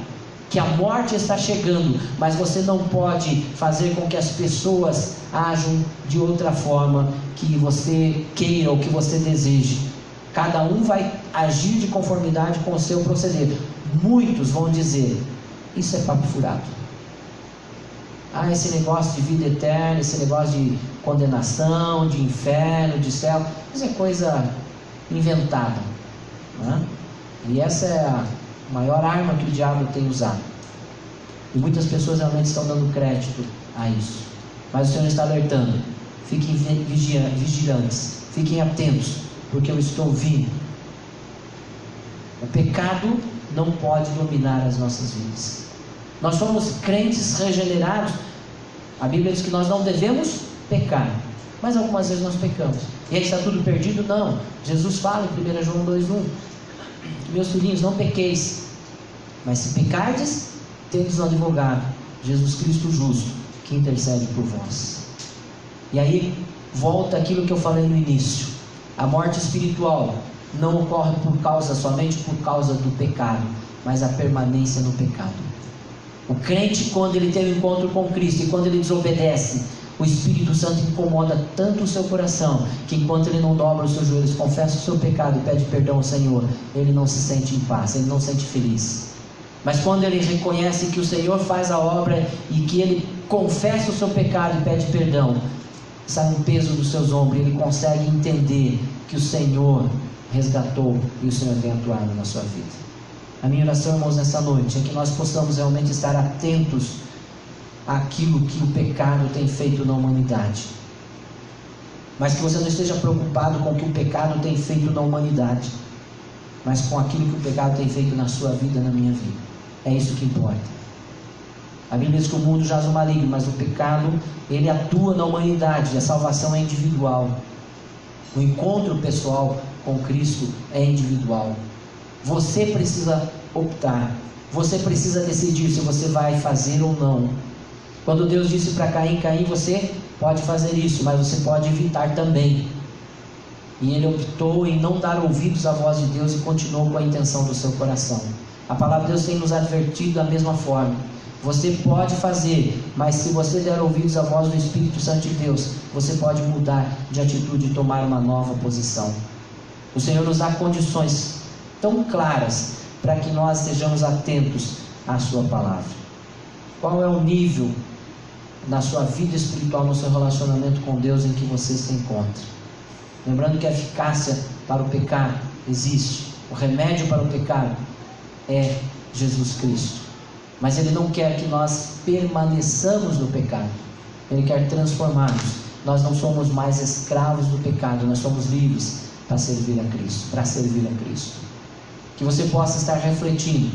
S1: que a morte está chegando, mas você não pode fazer com que as pessoas ajam de outra forma que você queira ou que você deseje. Cada um vai agir de conformidade com o seu proceder. Muitos vão dizer: isso é papo furado. Esse negócio de vida eterna, esse negócio de condenação, de inferno, de céu, isso é coisa inventada, né? E essa é a maior arma que o diabo tem usado. E muitas pessoas realmente estão dando crédito a isso. Mas o Senhor está alertando: fiquem vigilantes, fiquem atentos, porque eu estou vindo. O pecado não pode dominar as nossas vidas. Nós somos crentes regenerados. A Bíblia diz que nós não devemos pecar, mas algumas vezes nós pecamos. E aí está tudo perdido? Não. Jesus fala em 1 João 2,1: meus filhinhos, não pequeis, mas se pecardes, tendes um advogado, Jesus Cristo justo, que intercede por vós. E aí volta aquilo que eu falei no início: a morte espiritual não ocorre somente por causa do pecado, mas a permanência no pecado. O crente, quando ele tem um encontro com Cristo e quando ele desobedece, o Espírito Santo incomoda tanto o seu coração, que enquanto ele não dobra os seus joelhos, confessa o seu pecado e pede perdão ao Senhor, ele não se sente em paz, ele não se sente feliz. Mas quando ele reconhece que o Senhor faz a obra e que ele confessa o seu pecado e pede perdão, sai um peso dos seus ombros e ele consegue entender que o Senhor resgatou e o Senhor tem atuado na sua vida. A minha oração, irmãos, nessa noite é que nós possamos realmente estar atentos àquilo que o pecado tem feito na humanidade. Mas que você não esteja preocupado com o que o pecado tem feito na humanidade, mas com aquilo que o pecado tem feito na sua vida, na minha vida. É isso que importa. A Bíblia diz que o mundo jaz no maligno, mas o pecado, ele atua na humanidade. A salvação é individual. O encontro pessoal com Cristo é individual. Você precisa optar, você precisa decidir se você vai fazer ou não. Quando Deus disse para Caim: Caim, você pode fazer isso, mas você pode evitar também. E ele optou em não dar ouvidos à voz de Deus e continuou com a intenção do seu coração. A palavra de Deus tem nos advertido da mesma forma. Você pode fazer, mas se você der ouvidos à voz do Espírito Santo de Deus, você pode mudar de atitude e tomar uma nova posição. O Senhor nos dá condições tão claras para que nós estejamos atentos à sua palavra. Qual é o nível na sua vida espiritual, no seu relacionamento com Deus em que você se encontra? Lembrando que a eficácia para o pecado existe. O remédio para o pecado é Jesus Cristo. Mas Ele não quer que nós permaneçamos no pecado. Ele quer transformar-nos. Nós não somos mais escravos do pecado, nós somos livres para servir a Cristo. Que você possa estar refletindo.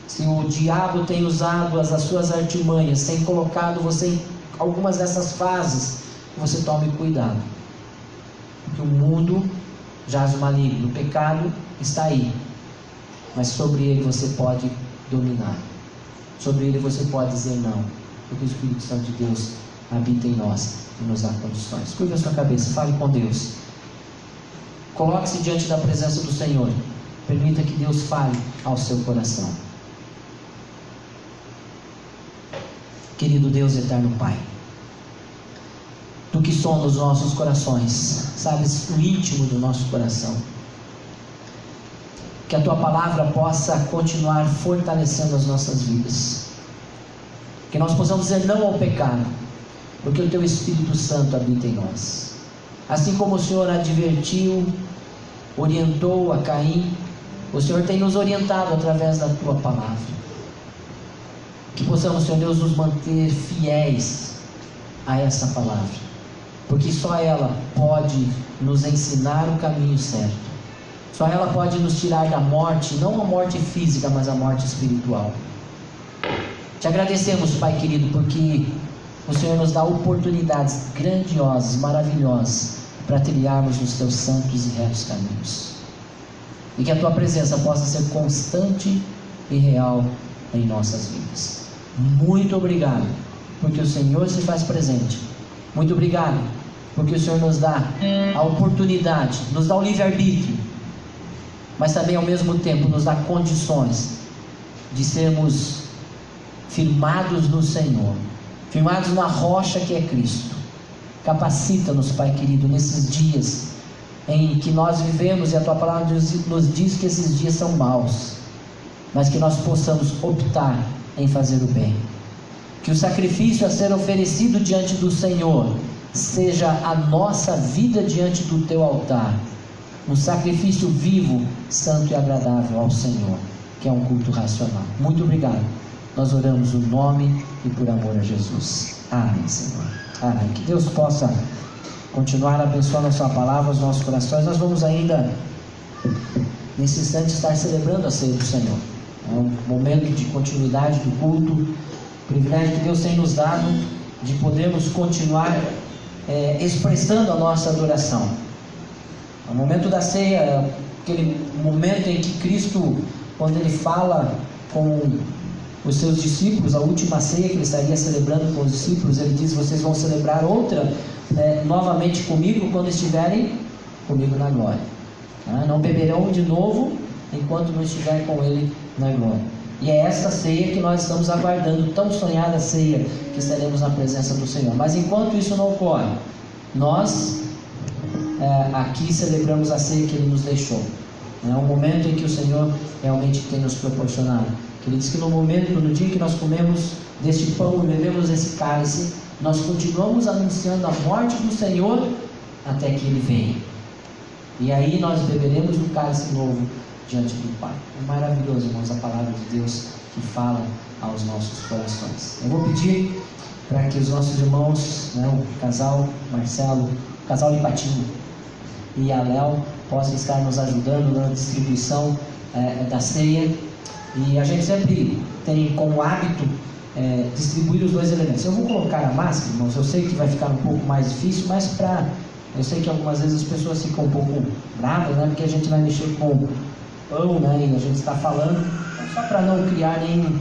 S1: Se o diabo tem usado as suas artimanhas, tem colocado você em algumas dessas fases, você tome cuidado. Porque o mundo jaz o maligno, o pecado está aí. Mas sobre ele você pode dominar. Sobre ele você pode dizer não, porque o Espírito Santo de Deus habita em nós e nos dá condições. Curva a sua cabeça, fale com Deus. Coloque-se diante da presença do Senhor. Permita que Deus fale ao seu coração. Querido Deus, eterno Pai, Tu que sonda os nossos corações, sabes o íntimo do nosso coração. Que a Tua palavra possa continuar fortalecendo as nossas vidas. Que nós possamos dizer não ao pecado, porque o Teu Espírito Santo habita em nós. Assim como o Senhor advertiu, orientou a Caim, o Senhor tem nos orientado através da Tua palavra. Que possamos, Senhor Deus, nos manter fiéis a essa palavra, porque só ela pode nos ensinar o caminho certo. Só ela pode nos tirar da morte, não a morte física, mas a morte espiritual. Te agradecemos, Pai querido, porque o Senhor nos dá oportunidades grandiosas, maravilhosas, para trilharmos os Teus santos e retos caminhos. E que a Tua presença possa ser constante e real em nossas vidas. Muito obrigado, porque o Senhor se faz presente. Muito obrigado, porque o Senhor nos dá a oportunidade, nos dá o livre-arbítrio, mas também ao mesmo tempo nos dá condições de sermos firmados no Senhor, firmados na rocha que é Cristo. Capacita-nos, Pai querido, nesses dias em que nós vivemos, e a Tua palavra nos diz que esses dias são maus, mas que nós possamos optar em fazer o bem. Que o sacrifício a ser oferecido diante do Senhor seja a nossa vida diante do Teu altar, um sacrifício vivo, santo e agradável ao Senhor, que é um culto racional. Muito obrigado. Nós oramos no nome e por amor a Jesus. Amém, Senhor. Amém. Que Deus possa continuar abençoando a Sua palavra, os nossos corações. Nós vamos ainda, nesse instante, estar celebrando a ceia do Senhor. É um momento de continuidade do culto, o privilégio que Deus tem nos dado de podermos continuar expressando a nossa adoração. O momento da ceia é aquele momento em que Cristo, quando Ele fala com os seus discípulos, a última ceia que Ele estaria celebrando com os discípulos, Ele diz: vocês vão celebrar outra novamente comigo quando estiverem comigo na glória. Não beberão de novo enquanto não estiver com Ele na glória. E é essa ceia que nós estamos aguardando, tão sonhada ceia que estaremos na presença do Senhor. Mas enquanto isso não ocorre, nós aqui celebramos a ceia que Ele nos deixou. É um momento em que o Senhor realmente tem nos proporcionado. Ele diz que no dia que nós comemos deste pão e bebemos esse cálice, nós continuamos anunciando a morte do Senhor até que Ele venha. E aí nós beberemos um cálice novo diante do Pai. É maravilhoso, irmãos, a palavra de Deus que fala aos nossos corações. Eu vou pedir para que os nossos irmãos, o casal Marcelo, o casal Lipatinho e a Léo possam estar nos ajudando na distribuição da ceia. E a gente sempre tem como hábito distribuir os dois elementos. Eu vou colocar a máscara, irmãos, eu sei que vai ficar um pouco mais difícil, mas eu sei que algumas vezes as pessoas ficam um pouco bravas, porque a gente vai mexer com pão, e a gente está falando, só para não criar nenhum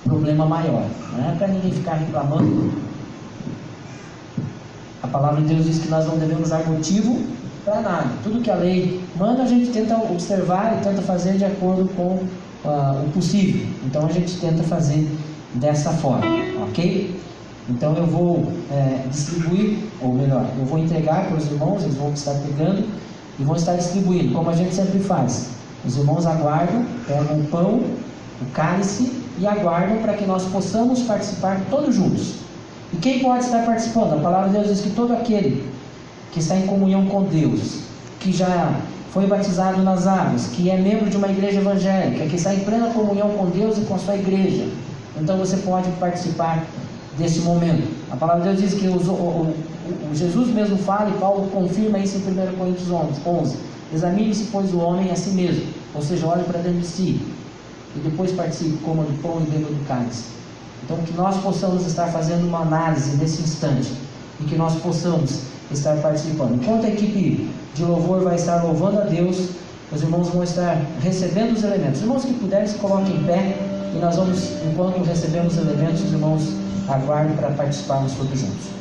S1: problema maior, não é para ninguém ficar reclamando. A palavra de Deus diz que nós não devemos dar motivo para nada. Tudo que a lei manda, a gente tenta observar e tenta fazer de acordo com o possível. Então a gente tenta fazer dessa forma, ok? Então eu vou distribuir, ou melhor, eu vou entregar para os irmãos, eles vão estar pegando e vão estar distribuindo, como a gente sempre faz. Os irmãos aguardam, pegam o pão, o cálice e aguardam para que nós possamos participar todos juntos. E quem pode estar participando? A palavra de Deus diz que todo aquele que está em comunhão com Deus, que já foi batizado nas águas, que é membro de uma igreja evangélica, que está em plena comunhão com Deus e com a sua igreja, então você pode participar desse momento. A palavra de Deus diz que o Jesus mesmo fala, e Paulo confirma isso em 1 Coríntios 11: examine-se, pois, o homem a si mesmo, ou seja, olhe para dentro de si, e depois participe, coma do pão e beba do cálice. Então que nós possamos estar fazendo uma análise nesse instante, e que nós possamos estar participando. Enquanto a equipe de louvor vai estar louvando a Deus, os irmãos vão estar recebendo os elementos. Os irmãos que puderem, se coloquem em pé, e nós vamos, enquanto recebemos os elementos, os irmãos aguardem para participarmos todos juntos.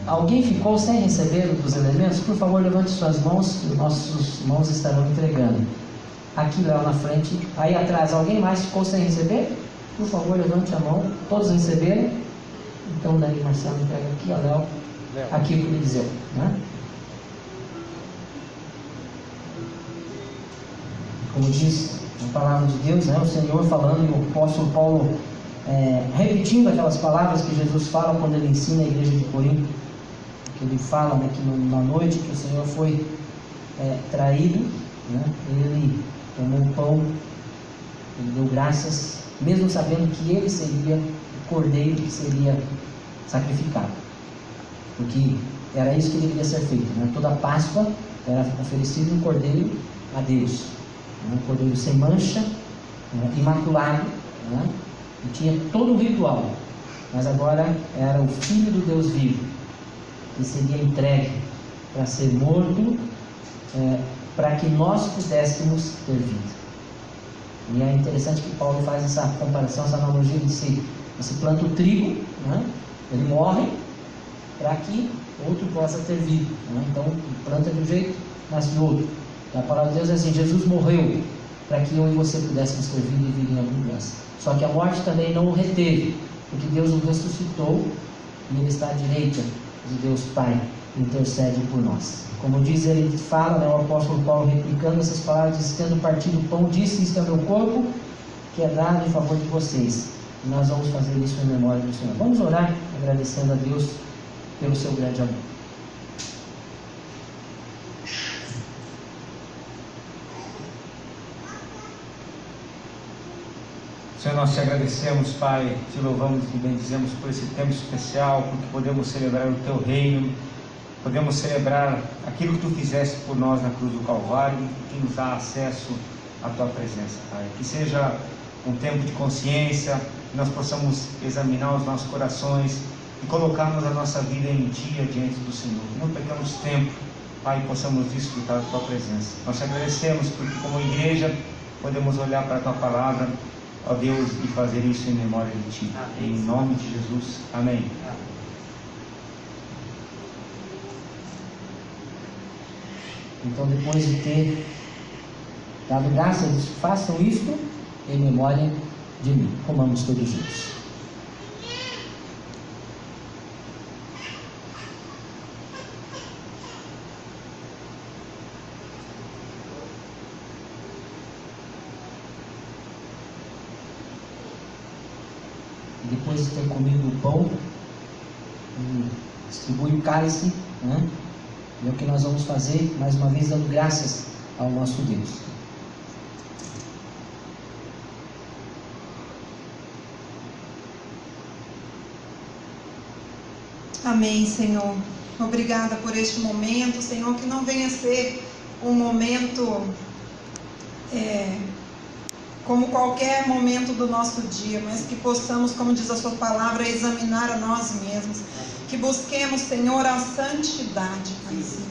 S1: Alguém ficou sem receber os elementos? Por favor, levante suas mãos, os nossos irmãos estarão entregando. Aqui, Léo, na frente. Aí atrás, alguém mais ficou sem receber? Por favor, levante a mão. Todos receberam? Então, daí, Marcelo, entrega aqui, ó, Léo. Aqui o que ele dizia, né? Como diz a palavra de Deus, né? O Senhor falando, e o apóstolo Paulo repetindo aquelas palavras que Jesus fala quando ele ensina a igreja de Corinto. Que ele fala, né, que na noite que o Senhor foi traído, né, ele tomou o pão, ele deu graças, mesmo sabendo que ele seria o cordeiro que seria sacrificado, porque era isso que deveria ser feito, né? Toda Páscoa era oferecido um cordeiro a Deus, um cordeiro sem mancha, imaculado, né? E tinha todo o ritual, mas agora era o Filho do Deus vivo, que seria entregue para ser morto, para que nós pudéssemos ter vida. E é interessante que Paulo faz essa comparação, essa analogia. Ele diz: você planta o trigo, né? Ele morre para que outro possa ter vida, né? Então planta de um jeito, nasce de outro. E a palavra de Deus é assim: Jesus morreu para que eu e você pudéssemos ter vida e vida em abundância. Só que a morte também não o reteve, porque Deus o ressuscitou e ele está à direita de Deus Pai, intercede por nós. Como diz, ele fala, né, o apóstolo Paulo replicando essas palavras, diz: tendo partido o pão, disse: isto é meu corpo, que é dado em favor de vocês. E nós vamos fazer isso em memória do Senhor. Vamos orar agradecendo a Deus pelo seu grande amor.
S3: Senhor, nós te agradecemos, Pai, te louvamos e bendizemos por esse tempo especial, porque podemos celebrar o teu reino, podemos celebrar aquilo que tu fizeste por nós na cruz do Calvário, que nos dá acesso a Tua presença, Pai. Que seja um tempo de consciência, que nós possamos examinar os nossos corações e colocarmos a nossa vida em Dia diante do Senhor. Que não percamos tempo, Pai, possamos desfrutar da Tua presença. Nós te agradecemos porque, como igreja, podemos olhar para a Tua palavra, ó Deus, e fazer isso em memória de Ti. Amém. Em nome de Jesus. Amém.
S1: Então, depois de ter dado graça, eles façam isto em memória de mim. Comamos todos juntos. Depois de ter comido o pão, distribui o cálice, né? É o que nós vamos fazer, mais uma vez, dando graças ao nosso Deus.
S4: Amém, Senhor. Obrigada por este momento, Senhor, que não venha ser um momento como qualquer momento do nosso dia, mas que possamos, como diz a Sua palavra, examinar a nós mesmos, que busquemos, Senhor, a santidade, Paizinho.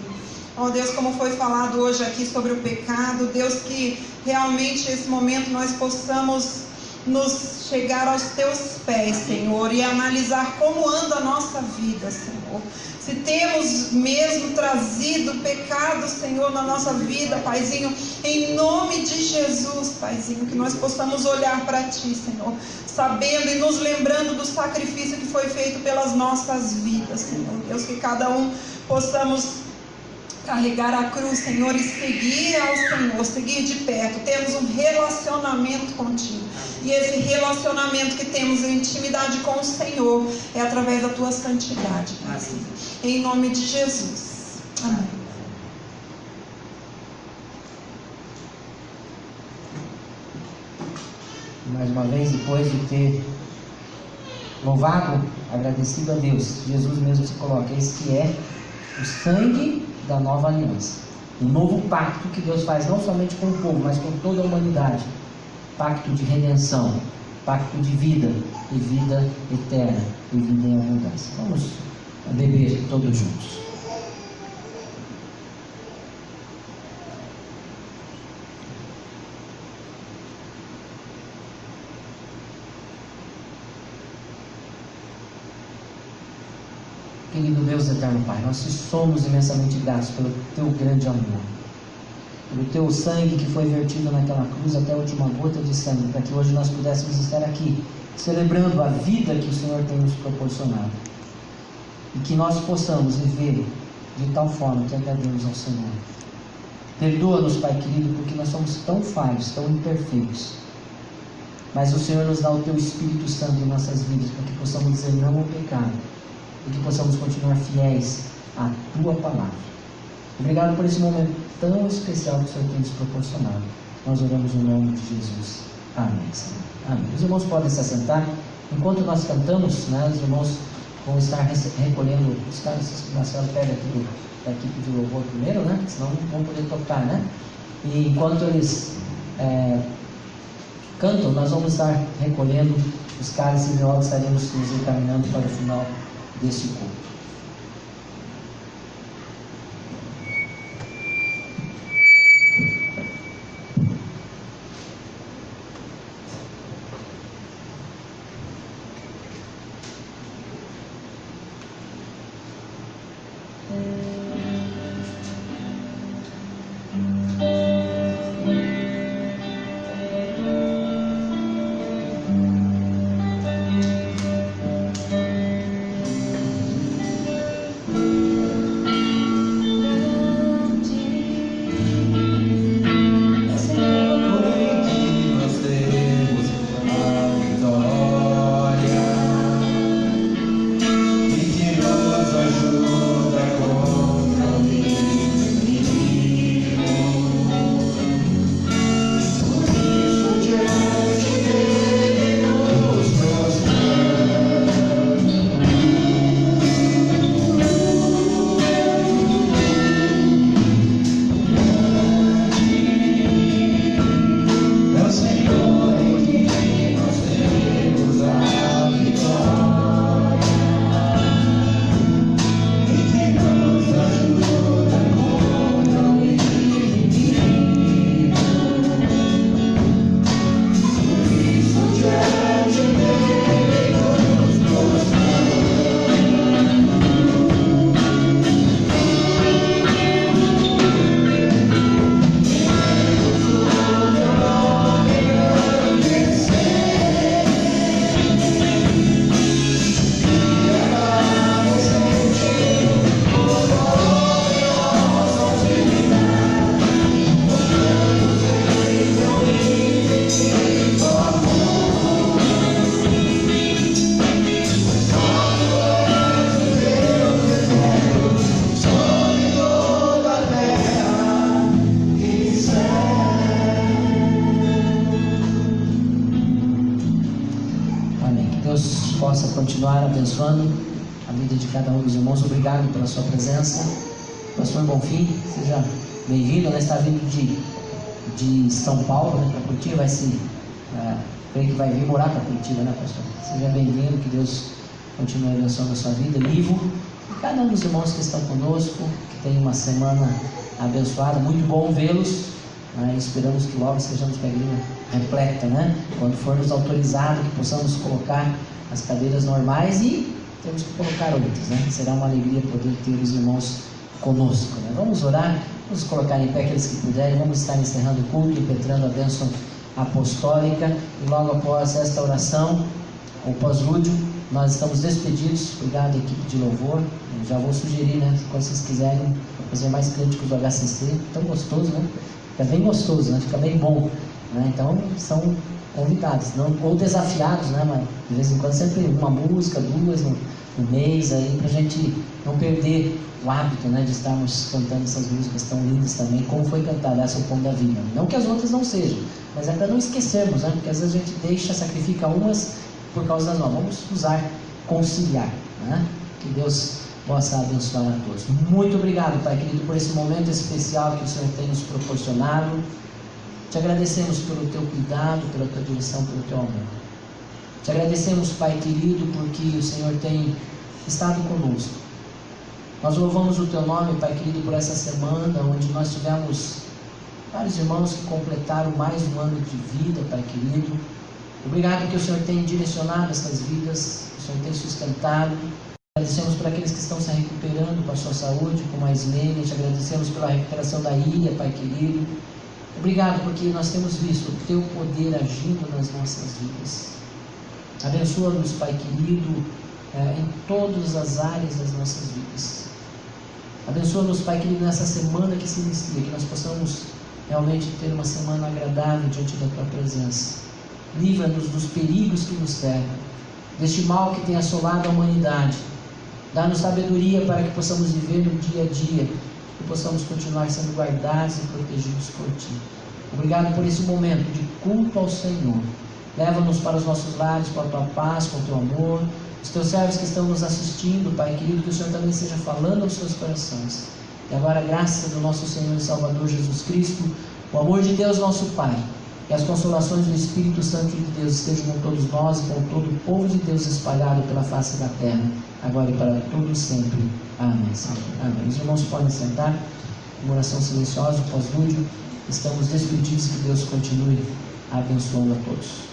S4: Ó Deus, como foi falado hoje aqui sobre o pecado, Deus, que realmente esse momento nós possamos nos chegar aos Teus pés, Senhor, e analisar como anda a nossa vida, Senhor. Se temos mesmo trazido pecado, Senhor, na nossa vida, Paizinho, em nome de Jesus, Paizinho, que nós possamos olhar para Ti, Senhor, sabendo e nos lembrando do sacrifício que foi feito pelas nossas vidas, Senhor. Deus, que cada um possamos carregar a cruz, Senhor, e seguir ao Senhor, seguir de perto, termos um relacionamento contigo. E esse relacionamento que temos em intimidade com o Senhor é através da Tua santidade, Paizinho. Em nome de Jesus. Amém.
S1: Mais uma vez, depois de ter louvado, agradecido a Deus, Jesus mesmo se coloca: esse é o sangue da nova aliança, um novo pacto que Deus faz não somente com o povo, mas com toda a humanidade. Pacto de redenção, pacto de vida, e vida eterna, e vida em abundância. Vamos beber todos juntos. Querido Deus eterno Pai, nós te somos imensamente gratos pelo Teu grande amor, pelo Teu sangue que foi vertido naquela cruz até a última gota de sangue, para que hoje nós pudéssemos estar aqui, celebrando a vida que o Senhor tem nos proporcionado, e que nós possamos viver de tal forma que agrademos ao Senhor. Perdoa-nos, Pai querido, porque nós somos tão falhos, tão imperfeitos, mas o Senhor nos dá o Teu Espírito Santo em nossas vidas, para que possamos dizer não ao pecado, e que possamos continuar fiéis à Tua palavra. Obrigado por esse momento tão especial que o Senhor tem nos proporcionado. Nós oramos no nome de Jesus. Amém, Senhor. Amém. Os irmãos podem se assentar. Enquanto nós cantamos, né, os irmãos vão estar recolhendo os caras. Marcelo pega aqui da equipe de louvor primeiro, né? Senão não vão poder tocar, né? E enquanto eles cantam, nós vamos estar recolhendo os cálices e logo estaremos nos encaminhando para o final desse culto. continuar abençoando a vida de cada um dos irmãos. Obrigado pela sua presença. Pastor Bonfim, seja bem-vindo. Ela está vindo de São Paulo, né, para Curitiba. Creio que vai vir morar para Curitiba, né, pastor? Seja bem-vindo, que Deus continue abençoando a sua vida. Livo, e cada um dos irmãos que estão conosco, que tenham uma semana abençoada. Muito bom vê-los. Esperamos que logo sejamos com a igreja repleta, né? Quando formos autorizados, que possamos colocar as cadeiras normais e temos que colocar outras, né? Será uma alegria poder ter os irmãos conosco, né? Vamos orar, vamos colocar em pé aqueles que puderem, vamos estar encerrando o culto, impetrando a bênção apostólica, e logo após esta oração, o pós-lúdio, nós estamos despedidos. Obrigado, equipe de louvor. Eu já vou sugerir, né? Quando vocês quiserem fazer mais cânticos do HCC, tão gostoso, né? Fica bem gostoso, né? Fica bem bom, né? Então são convidados, não, ou desafiados, né? Mas de vez em quando sempre uma música, duas no mês, aí pra gente não perder o hábito, né? De estarmos cantando essas músicas tão lindas também, como foi cantada essa, o Pão da Vida. Não que as outras não sejam, mas é para não esquecermos, né? Porque às vezes a gente deixa, sacrifica umas por causa das novas. Vamos usar conciliar, né? Que Deus possa abençoar a todos. Muito obrigado, Pai querido, por esse momento especial que o Senhor tem nos proporcionado. Te agradecemos pelo teu cuidado, pela tua direção, pelo teu amor. Te agradecemos, Pai querido, porque o Senhor tem estado conosco. Nós louvamos o teu nome, Pai querido, por essa semana, onde nós tivemos vários irmãos que completaram mais um ano de vida, Pai querido. Obrigado que o Senhor tem direcionado essas vidas, que o Senhor tem sustentado. Agradecemos por aqueles que estão se recuperando com a sua saúde, como a Islene. Te agradecemos pela recuperação da Ilha, Pai querido. Obrigado porque nós temos visto o teu poder agindo nas nossas vidas. Abençoa-nos, Pai querido, em todas as áreas das nossas vidas. Abençoa-nos, Pai querido, nessa semana que se inicia, que nós possamos realmente ter uma semana agradável diante da tua presença. Livra-nos dos perigos que nos cercam, deste mal que tem assolado a humanidade. Dá-nos sabedoria para que possamos viver no dia a dia e possamos continuar sendo guardados e protegidos por Ti. Obrigado por esse momento de culto ao Senhor. Leva-nos para os nossos lares com a Tua paz, com o Teu amor. Os Teus servos que estão nos assistindo, Pai querido, que o Senhor também esteja falando aos seus corações. E agora a graça do nosso Senhor e Salvador Jesus Cristo, o amor de Deus nosso Pai, e as consolações do Espírito Santo de Deus estejam com todos nós e com todo o povo de Deus espalhado pela face da terra, agora e para todos sempre. Amém. Amém. Os irmãos podem sentar. Uma oração silenciosa, pós-lúdio. Estamos despedidos, que Deus continue abençoando a todos.